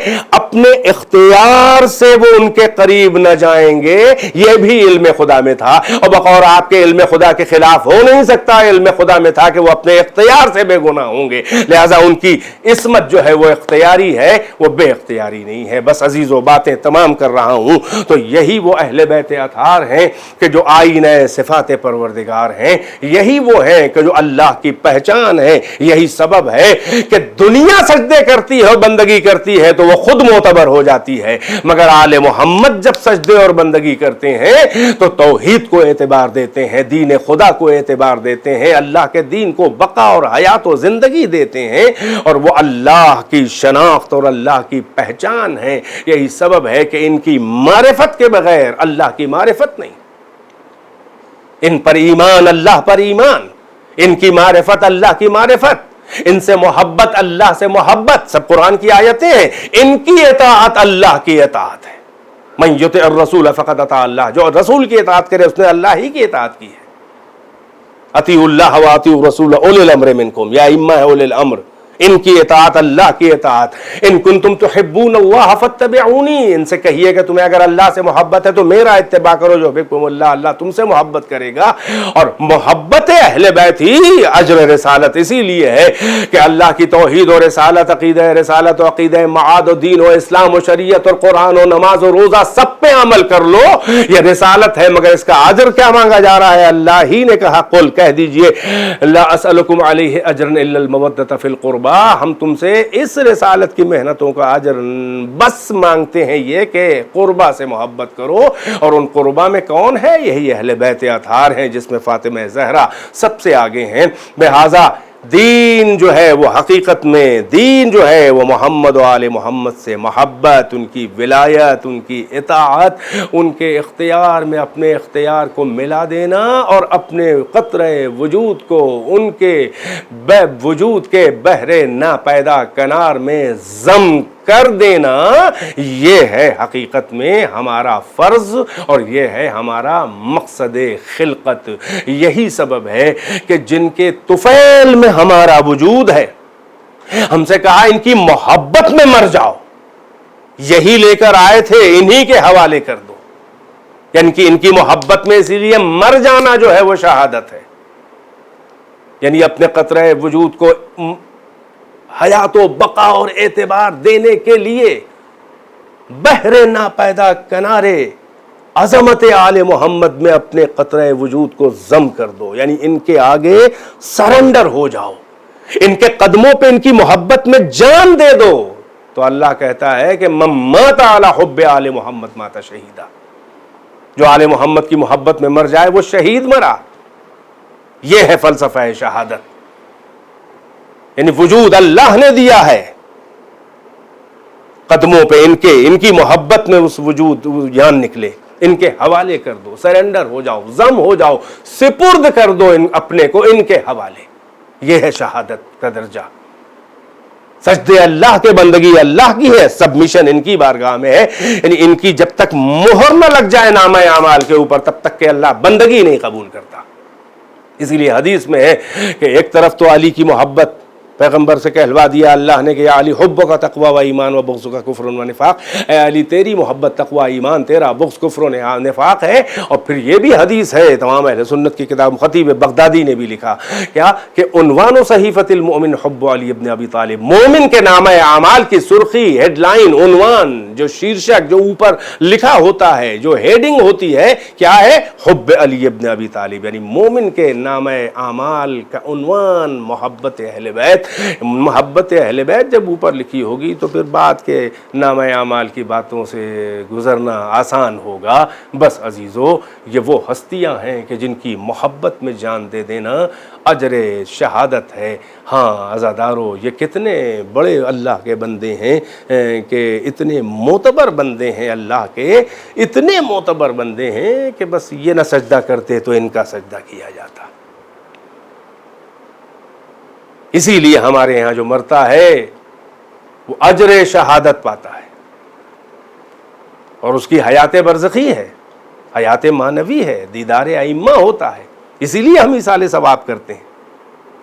Speaker 3: اپنے اختیار سے وہ ان کے قریب نہ جائیں گے، یہ بھی علم خدا میں تھا، اور بقور آپ کے علم خدا کے خلاف ہو نہیں سکتا۔ علم خدا میں تھا کہ وہ اپنے اختیار سے بے گناہ ہوں گے، لہذا ان کی عصمت جو ہے وہ اختیاری ہے، وہ بے اختیاری نہیں ہے۔ بس عزیزو باتیں تمام کر رہا ہوں تو یہی وہ اہل بیت اطہار ہیں کہ جو آئینہ صفات پروردگار ہیں، یہی وہ ہیں کہ جو اللہ کی پہچان ہے۔ یہی سبب ہے کہ دنیا سجدے کرتی ہے اور بندگی کرتی ہے تو وہ خود معتبر ہو جاتی ہے، مگر آل محمد جب سجدے اور بندگی کرتے ہیں تو توحید کو اعتبار دیتے ہیں، دین خدا کو اعتبار دیتے ہیں، اللہ کے دین کو بقا اور حیات و زندگی دیتے ہیں، اور وہ اللہ کی شناخت اور اللہ کی پہچان ہے۔ یہی سبب ہے کہ ان کی معرفت کے بغیر اللہ کی معرفت نہیں، ان پر ایمان اللہ پر ایمان، ان کی معرفت اللہ کی معرفت، ان سے محبت اللہ سے محبت، سب قرآن کی آیتیں ہیں۔ ان کی اطاعت اللہ کی اطاعت ہے۔ من یطع الرسول فقد اطاع اللہ، جو رسول کی اطاعت کرے اس نے اللہ ہی کی اطاعت کی ہے۔ اطیعوا اللہ واطیعوا الرسول اولی الامر منکم، یا ائمہ اولی الامر، ان کی اطاعت اللہ کی اطاعت۔ ان کنتم تحبون اللہ فاتبعونی، ان سے کہیے کہ تمہیں اگر اللہ سے محبت ہے تو میرا اتباع کرو، جو بکم اللہ، اللہ تم سے محبت کرے گا۔ اور محبت اہل بیت ہی اجر رسالت اسی لیے ہے کہ اللہ کی توحید و رسالت، عقیدہ رسالت و عقیدہ معاد و دین و اسلام و شریعت اور قرآن و نماز و روزہ سب پہ عمل کر لو، یہ رسالت ہے۔ مگر اس کا اجر کیا مانگا جا رہا ہے؟ اللہ ہی نے کہا قل، کہہ دیجئے لا اسألکم علیہ اجرا الا المودۃ فی القربى، ہم تم سے اس رسالت کی محنتوں کا اجر بس مانگتے ہیں یہ کہ قربہ سے محبت کرو۔ اور ان قربہ میں کون ہے؟ یہی اہل بیت اطہار ہیں، جس میں فاطمہ زہرا سب سے آگے ہیں۔ لہذا دین جو ہے وہ حقیقت میں دین جو ہے وہ محمد و آل محمد سے محبت، ان کی ولایت، ان کی اطاعت، ان کے اختیار میں اپنے اختیار کو ملا دینا، اور اپنے قطرہ وجود کو ان کے وجود کے بحر ناپیدا کنار میں ضم کر دینا، یہ ہے حقیقت میں ہمارا فرض اور یہ ہے ہمارا مقصد خلقت۔ یہی سبب ہے کہ جن کے طفیل میں ہمارا وجود ہے، ہم سے کہا ان کی محبت میں مر جاؤ، یہی لے کر آئے تھے، انہی کے حوالے کر دو، یعنی کہ ان کی محبت میں اسی لیے مر جانا جو ہے وہ شہادت ہے، یعنی اپنے قطرہ وجود کو حیات و بقا اور اعتبار دینے کے لیے بحر ناپیدا کنارے عظمت آل محمد میں اپنے قطرہ وجود کو ضم کر دو، یعنی ان کے آگے سرنڈر ہو جاؤ، ان کے قدموں پہ ان کی محبت میں جان دے دو۔ تو اللہ کہتا ہے کہ من مات علی حب آل محمد مات شہیدا، جو آل محمد کی محبت میں مر جائے وہ شہید مرا۔ یہ ہے فلسفہ شہادت، یعنی وجود اللہ نے دیا ہے، قدموں پہ ان کی محبت میں اس وجود جان نکلے، ان کے حوالے کر دو، سرنڈر ہو جاؤ، ضم ہو جاؤ، سپرد کر دو اپنے کو ان کے حوالے۔ یہ ہے شہادت کا درجہ۔ سجدے اللہ کے، بندگی اللہ کی ہے، سبمیشن ان کی بارگاہ میں ہے، یعنی ان کی جب تک مہر نہ لگ جائے نامہ اعمال کے اوپر تب تک کہ اللہ بندگی نہیں قبول کرتا۔ اسی لیے حدیث میں ہے کہ ایک طرف تو علی کی محبت پیغمبر سے کہلوا دیا اللہ نے کہ یا علی حب کا تقوی و ایمان و بغض کا کفر و نفاق، اے علی تیری محبت تقوی ایمان، تیرا بغض کفر و نفاق ہے۔ اور پھر یہ بھی حدیث ہے، تمام اہل سنت کی کتاب خطیب بغدادی نے بھی لکھا کیا کہ عنوان و صحیفۃ المؤمن حب علی ابن ابی طالب، مومن کے نامہ اعمال کی سرخی، ہیڈ لائن، عنوان، جو شیرشک جو اوپر لکھا ہوتا ہے، جو ہیڈنگ ہوتی ہے، کیا ہے؟ حب علی ابن ابی طالب، یعنی مومن کے نامہ اعمال کا عنوان محبت اہل بیت۔ محبت اہل بیت جب اوپر لکھی ہوگی تو پھر بعد کے نامہ اعمال کی باتوں سے گزرنا آسان ہوگا۔ بس عزیزو، یہ وہ ہستیاں ہیں کہ جن کی محبت میں جان دے دینا اجر شہادت ہے۔ ہاں عزادارو، یہ کتنے بڑے اللہ کے بندے ہیں کہ اتنے معتبر بندے ہیں اللہ کے، اتنے معتبر بندے ہیں کہ بس یہ نہ سجدہ کرتے تو ان کا سجدہ کیا جاتا۔ اسی لیے ہمارے یہاں جو مرتا ہے وہ اجر شہادت پاتا ہے، اور اس کی حیات برزخی ہے، حیات معنوی ہے، دیدار ائمہ ہوتا ہے۔ اسی لیے ہم ایصال ثواب کرتے ہیں،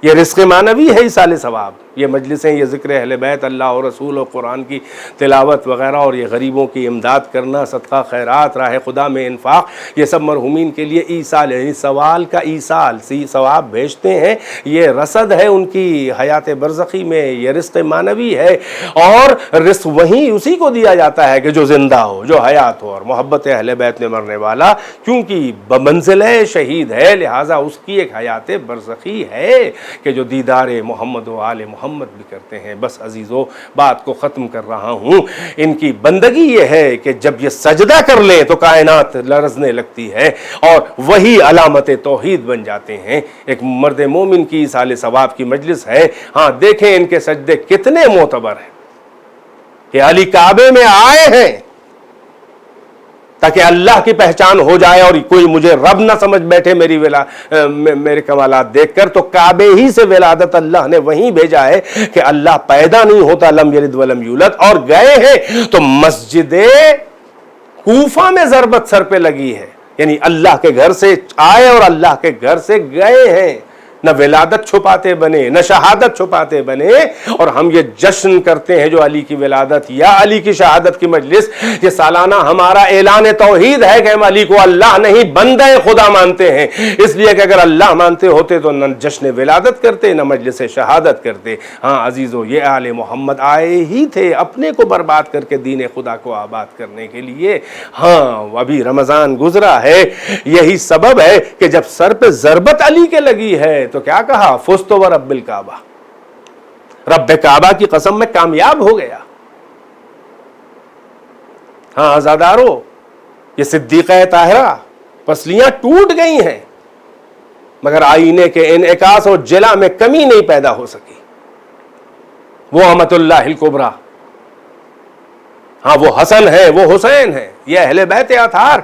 Speaker 3: یہ رزق معنوی ہے ایصال ثواب. یہ مجلسیں، یہ ذکر اہل بیت، اللہ اور رسول اور قرآن کی تلاوت وغیرہ، اور یہ غریبوں کی امداد کرنا، صدقہ خیرات، راہ خدا میں انفاق، یہ سب مرحومین کے لیے ایصال ہے. سوال کا ایصال، ثواب بھیجتے ہیں، یہ رصد ہے ان کی حیات برزخی میں، یہ رزق معنوی ہے. اور رزق وہیں اسی کو دیا جاتا ہے کہ جو زندہ ہو، جو حیات ہو. اور محبت اہل بیت میں مرنے والا کیونکہ بمنزل شہید ہے، لہٰذا اس کی ایک حیات برزخی ہے کہ جو دیدار محمد و آل محمد بھی کرتے ہیں. بس عزیزو، بات کو ختم کر رہا ہوں. ان کی بندگی یہ ہے کہ جب یہ سجدہ کر لیں تو کائنات لرزنے لگتی ہے اور وہی علامت توحید بن جاتے ہیں. ایک مرد مومن کی ایصال ثواب کی مجلس ہے. ہاں دیکھیں ان کے سجدے کتنے معتبر ہیں کہ علی کعبے میں آئے ہیں تاکہ اللہ کی پہچان ہو جائے اور کوئی مجھے رب نہ سمجھ بیٹھے میرے کمالات دیکھ کر. تو کعبے ہی سے ولادت اللہ نے وہیں بھیجا ہے کہ اللہ پیدا نہیں ہوتا، لم یلد ولم یولد. اور گئے ہیں تو مسجد کوفہ میں ضربت سر پہ لگی ہے، یعنی اللہ کے گھر سے آئے اور اللہ کے گھر سے گئے ہیں. نہ ولادت چھپاتے بنے، نہ شہادت چھپاتے بنے. اور ہم یہ جشن کرتے ہیں جو علی کی ولادت یا علی کی شہادت کی مجلس، یہ سالانہ ہمارا اعلان توحید ہے کہ ہم علی کو اللہ نہیں بندہ خدا مانتے ہیں. اس لیے کہ اگر اللہ مانتے ہوتے تو نہ جشن ولادت کرتے، نہ مجلس شہادت کرتے. ہاں عزیزو، یہ آل محمد آئے ہی تھے اپنے کو برباد کر کے دین خدا کو آباد کرنے کے لیے. ہاں ابھی رمضان گزرا ہے، یہی سبب ہے کہ جب سر پہ ضربت علی کے لگی ہے تو کیا کہا؟ فزت ورب الکعبہ، رب کعبہ کی قسم میں کامیاب ہو گیا. ہاں عزادارو، یہ صدیقہ طاہرہ پسلیاں ٹوٹ گئی ہیں مگر آئینے کے انعکاس اور جلا میں کمی نہیں پیدا ہو سکی. وہ امۃ اللہ الکبریٰ، ہاں وہ حسن ہے، وہ حسین ہے، یہ اہل بیت اطہار.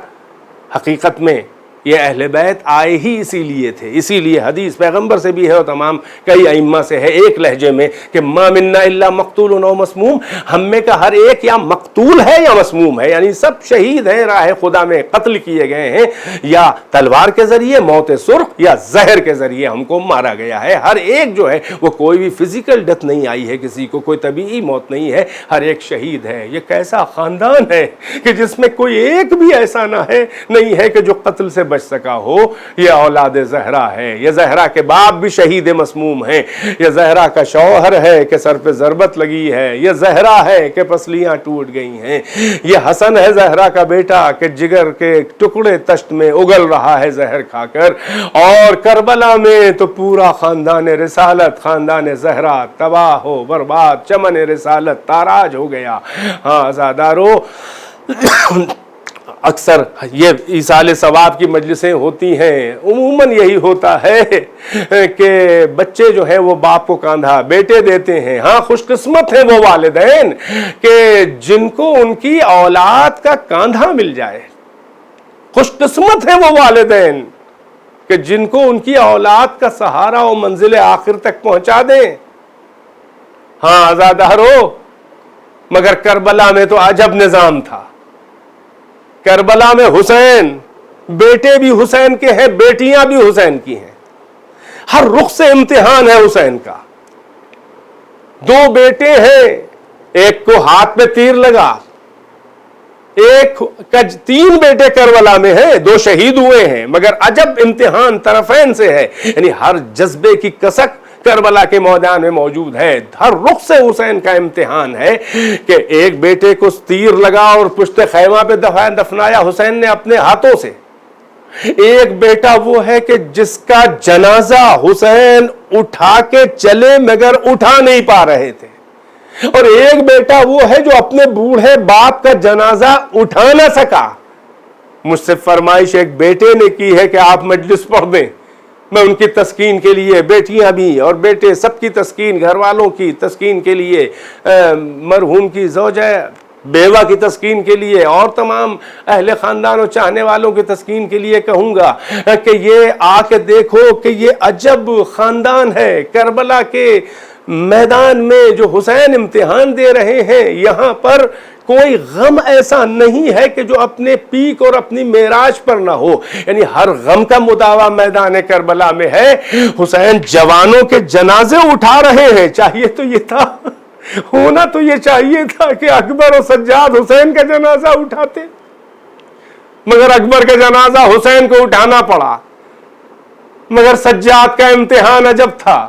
Speaker 3: حقیقت میں یہ اہل بیت آئے ہی اسی لیے تھے. اسی لیے حدیث پیغمبر سے بھی ہے اور تمام کئی ائمہ سے ہے ایک لہجے میں کہ ما منا الا مقتول او مسموم، ہم میں کا ہر ایک یا مقتول ہے یا مسموم ہے، یعنی سب شہید ہیں، راہ خدا میں قتل کیے گئے ہیں، یا تلوار کے ذریعے موت سرخ یا زہر کے ذریعے ہم کو مارا گیا ہے. ہر ایک جو ہے وہ کوئی بھی فزیکل ڈیتھ نہیں آئی ہے کسی کو، کوئی طبیعی موت نہیں ہے، ہر ایک شہید ہے. یہ کیسا خاندان ہے کہ جس میں کوئی ایک بھی ایسا نہ ہے نہیں ہے کہ جو قتل سے بچ سکا ہو. یہ اولاد زہرا ہے، یہ زہرا کے باپ بھی شہید مسموم ہیں، یہ زہرا کا شوہر ہے کہ سر پہ ضربت لگی ہے، یہ زہرا ہے کہ پسلیاں ٹوٹ گئی ہیں، یہ حسن ہے زہرا کا بیٹا کہ جگر کے ٹکڑے تشت میں اگل رہا ہے زہر کھا کر. اور کربلا میں تو پورا خاندان رسالت، خاندان زہرا تباہ و برباد، چمن رسالت تاراج ہو گیا. ہاں عزادارو، اکثر یہ ایصال ثواب کی مجلسیں ہوتی ہیں، عموماً یہی ہوتا ہے کہ بچے جو ہیں وہ باپ کو کاندھا بیٹے دیتے ہیں. ہاں خوش قسمت ہیں وہ والدین کہ جن کو ان کی اولاد کا کاندھا مل جائے. خوش قسمت ہیں وہ والدین کہ جن کو ان کی اولاد کا سہارا و منزل آخر تک پہنچا دیں. ہاں عزادارو، مگر کربلا میں تو عجب نظام تھا. کربلا میں حسین، بیٹے بھی حسین کے ہیں، بیٹیاں بھی حسین کی ہیں. ہر رخ سے امتحان ہے حسین کا. دو بیٹے ہیں، ایک کو ہاتھ پہ تیر لگا، ایک تین بیٹے کربلا میں ہیں، دو شہید ہوئے ہیں، مگر عجب امتحان طرفین سے ہے. یعنی ہر جذبے کی کسک کربلا کے میدان میں موجود ہے. ہر رخ سے حسین کا امتحان ہے کہ ایک بیٹے کو تیر لگا اور پشت خیمہ پہ دفنایا حسین نے اپنے ہاتھوں سے. ایک بیٹا وہ ہے کہ جس کا جنازہ حسین اٹھا کے چلے مگر اٹھا نہیں پا رہے تھے. اور ایک بیٹا وہ ہے جو اپنے بوڑھے باپ کا جنازہ اٹھا نہ سکا. مجھ سے فرمائش ایک بیٹے نے کی ہے کہ آپ مجلس پڑھ دیں. میں ان کی تسکین کے لیے، بیٹیاں بھی اور بیٹے سب کی تسکین، گھر والوں کی تسکین کے لیے، مرحوم کی زوجہ بیوہ کی تسکین کے لیے اور تمام اہل خاندان و چاہنے والوں کی تسکین کے لیے کہوں گا کہ یہ آ کے دیکھو کہ یہ عجب خاندان ہے. کربلا کے میدان میں جو حسین امتحان دے رہے ہیں، یہاں پر کوئی غم ایسا نہیں ہے کہ جو اپنے پیک اور اپنی معراج پر نہ ہو. یعنی ہر غم کا مداوا میدان کربلا میں ہے. حسین جوانوں کے جنازے اٹھا رہے ہیں. چاہیے تو یہ تھا, ہونا تو یہ چاہیے تھا کہ اکبر اور سجاد حسین کا جنازہ اٹھاتے, مگر اکبر کا جنازہ حسین کو اٹھانا پڑا. مگر سجاد کا امتحان عجب تھا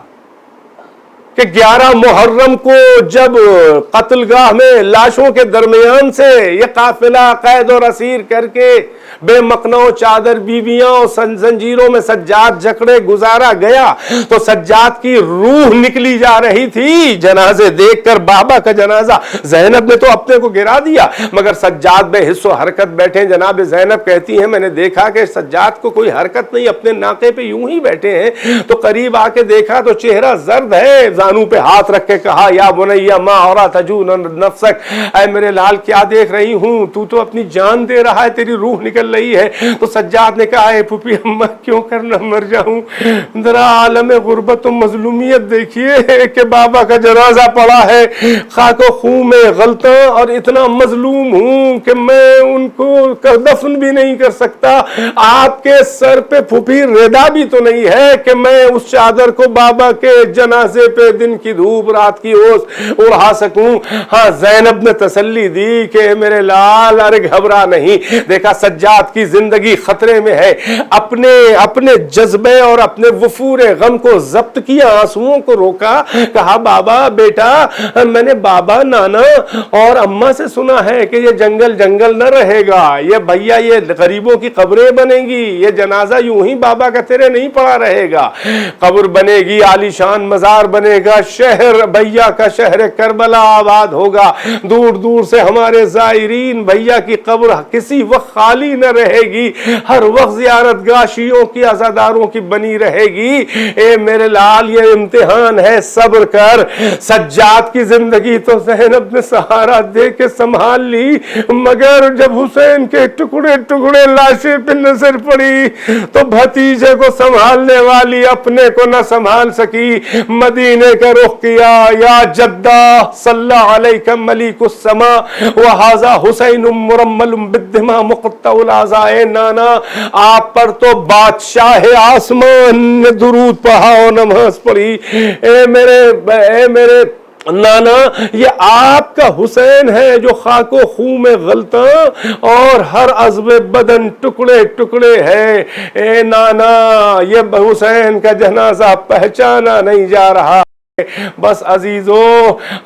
Speaker 3: کہ 11 محرم کو جب قتل گاہ میں لاشوں کے درمیان سے یہ قافلہ قید اور اسیر کر کے بے مقنع چادر بیویاں اور زنجیروں میں سجاد جکڑے گزارا گیا تو سجاد کی روح نکلی جا رہی تھی. جنازے دیکھ کر بابا کا جنازہ زینب نے تو اپنے کو گرا دیا, مگر سجاد بے حس و حرکت بیٹھے. جناب زینب کہتی ہیں میں نے دیکھا کہ سجاد کو کوئی حرکت نہیں, اپنے ناقے پہ یوں ہی بیٹھے ہیں. تو قریب آ کے دیکھا تو چہرہ زرد ہے. زانو پہ ہاتھ رکھ کے کہا یا بنیا ما اورا تجون نفسک, اے میرے لال کیا دیکھ رہی ہوں, تو اپنی جان دے رہا ہے, تیری روح نکل رہی ہے. تو سجاد نے کہا اے پھوپھی اماں کیوں کرنا مر جاؤں, ذرا عالم غربت و مظلومیت دیکھیے کہ بابا کا جنازہ پڑا ہے, خاک و خون میں غلطاں, اور اتنا مظلوم ہوں کہ میں ان کو دفن بھی نہیں کر سکتا. آپ کے سر پہ پھوپھی ردا بھی تو نہیں ہے کہ میں اس چادر کو بابا کے جنازے پہ دن کی دھوپ رات کی اوس اڑا سکوں. ہاں زینب نے تسلی دی کہ میرے لال ارے گھبرا نہیں. دیکھا سجاد کی زندگی خطرے میں ہے. اپنے جذبے اور اپنے وفور غم کو ضبط کیا, آنسوؤں کو روکا, کہا بابا بیٹا میں نے بابا نانا اور اماں سے سنا ہے کہ یہ جنگل جنگل نہ رہے گا, یہ بھیا یہ غریبوں کی قبریں بنے گی, یہ جنازہ یوں ہی بابا کا تیرے نہیں پڑا رہے گا, قبر بنے گی, عالی شان مزار بنے گا, شہر بھیا کا شہر کربلا آباد ہوگا, دور دور سے ہمارے زائرین بھیا کی قبر کسی وقت خالی نہ رہے گی, ہر وقت زیارت گاہ شیعوں کی عزاداروں کی بنی رہے گی. اے میرے لال یہ امتحان ہے, صبر کر. سجاد کی زندگی تو زینب نے سہارا دے کے سنبھال لی, مگر جب حسین کے ٹکڑے ٹکڑے لاشیں پہ نظر پڑی تو بھتیجے کو سنبھالنے والی اپنے کو نہ سنبھال سکی. مدینے کا رخ کیا, یا جدہ صلی علیک ملیک السماء وہذا حسین مرمل بالدماء مقطع الاعضاء. نانا آپ پر تو بادشاہ آسمان نے درود پڑھا اور نماز پڑھی. اے میرے نانا یہ آپ کا حسین ہے جو خاک و خون میں غلطاں اور ہر عضو بدن ٹکڑے ٹکڑے ہے. اے نانا یہ حسین کا جنازہ پہچانا نہیں جا رہا. بس عزیزو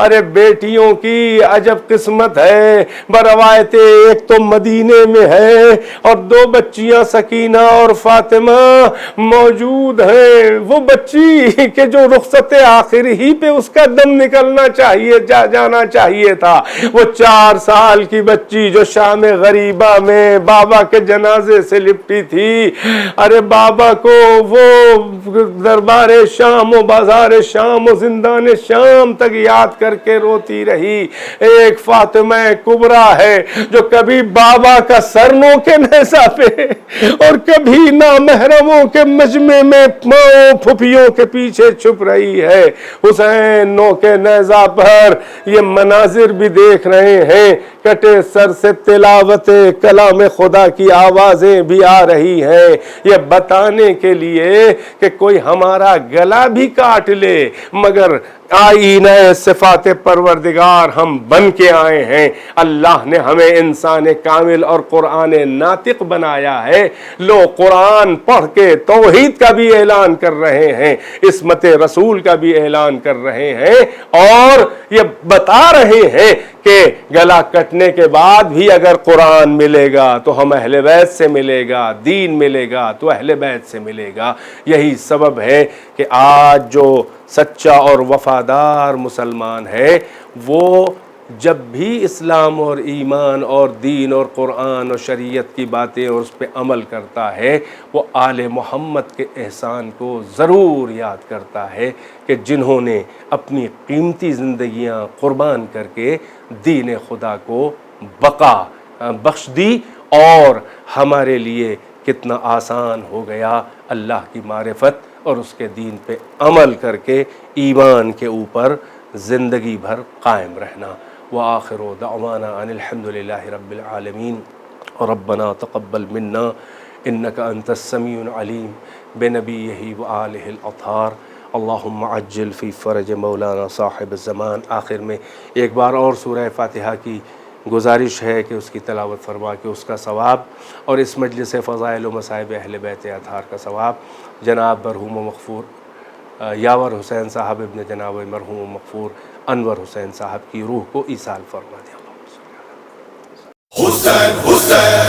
Speaker 3: ارے بیٹیوں کی عجب قسمت ہے. بروایت ایک تو مدینے میں ہے اور 2 بچیاں سکینہ اور فاطمہ موجود ہیں. وہ بچی کہ جو رخصت آخر ہی پہ اس کا دم نکلنا چاہیے, جانا چاہیے تھا, وہ 4 سال کی بچی جو شام غریبہ میں بابا کے جنازے سے لپٹی تھی. ارے بابا کو وہ دربار شام و بازار شام و زندان شام تک یاد کر کے روتی رہی. ایک فاطمہ کبریٰ ہے جو کبھی بابا کا سر نوکے نیزہ پہ اور کبھی نامحرموں کے مجمع میں ماں پھپھیوں کے پیچھے چھپ رہی ہے. حسین نوکے نیزہ پر یہ مناظر بھی دیکھ رہے ہیں, کٹے سر سے تلاوت کلام خدا کی آوازیں بھی آ رہی ہیں, یہ بتانے کے لیے کہ کوئی ہمارا گلا بھی کاٹ لے مگر آئینہ صفات پروردگار ہم بن کے آئے ہیں. اللہ نے ہمیں انسان کامل اور قرآن ناطق بنایا ہے. لو قرآن پڑھ کے توحید کا بھی اعلان کر رہے ہیں, عصمت رسول کا بھی اعلان کر رہے ہیں, اور یہ بتا رہے ہیں کہ گلا کٹنے کے بعد بھی اگر قرآن ملے گا تو ہم اہل بیت سے ملے گا, دین ملے گا تو اہل بیت سے ملے گا. یہی سبب ہے کہ آج جو سچا اور وفادار مسلمان ہے وہ جب بھی اسلام اور ایمان اور دین اور قرآن اور شریعت کی باتیں اور اس پہ عمل کرتا ہے, وہ آل محمد کے احسان کو ضرور یاد کرتا ہے کہ جنہوں نے اپنی قیمتی زندگیاں قربان کر کے دین خدا کو بقا بخش دی, اور ہمارے لیے کتنا آسان ہو گیا اللہ کی معرفت اور اس کے دین پہ عمل کر کے ایمان کے اوپر زندگی بھر قائم رہنا. وآخر دعوانا ان الحمد للہ رب العالمین ربنا تقبل منا انک انت السمیع العلیم بنبیہ وآلہ الاطہار اللہم عجل فی فرج مولانا صاحب الزمان۔ آخر میں ایک بار اور سورہ فاتحہ کی گزارش ہے کہ اس کی تلاوت فرما کے اس کا ثواب اور اس مجلس فضائل و مصائب اہل بیت اطہار کا ثواب جناب مرحوم و مغفور یاور حسین صاحب ابن جناب مرحوم و مغفور انور حسین صاحب کی روح کو ایصال فرما دیا۔
Speaker 1: حسین حسین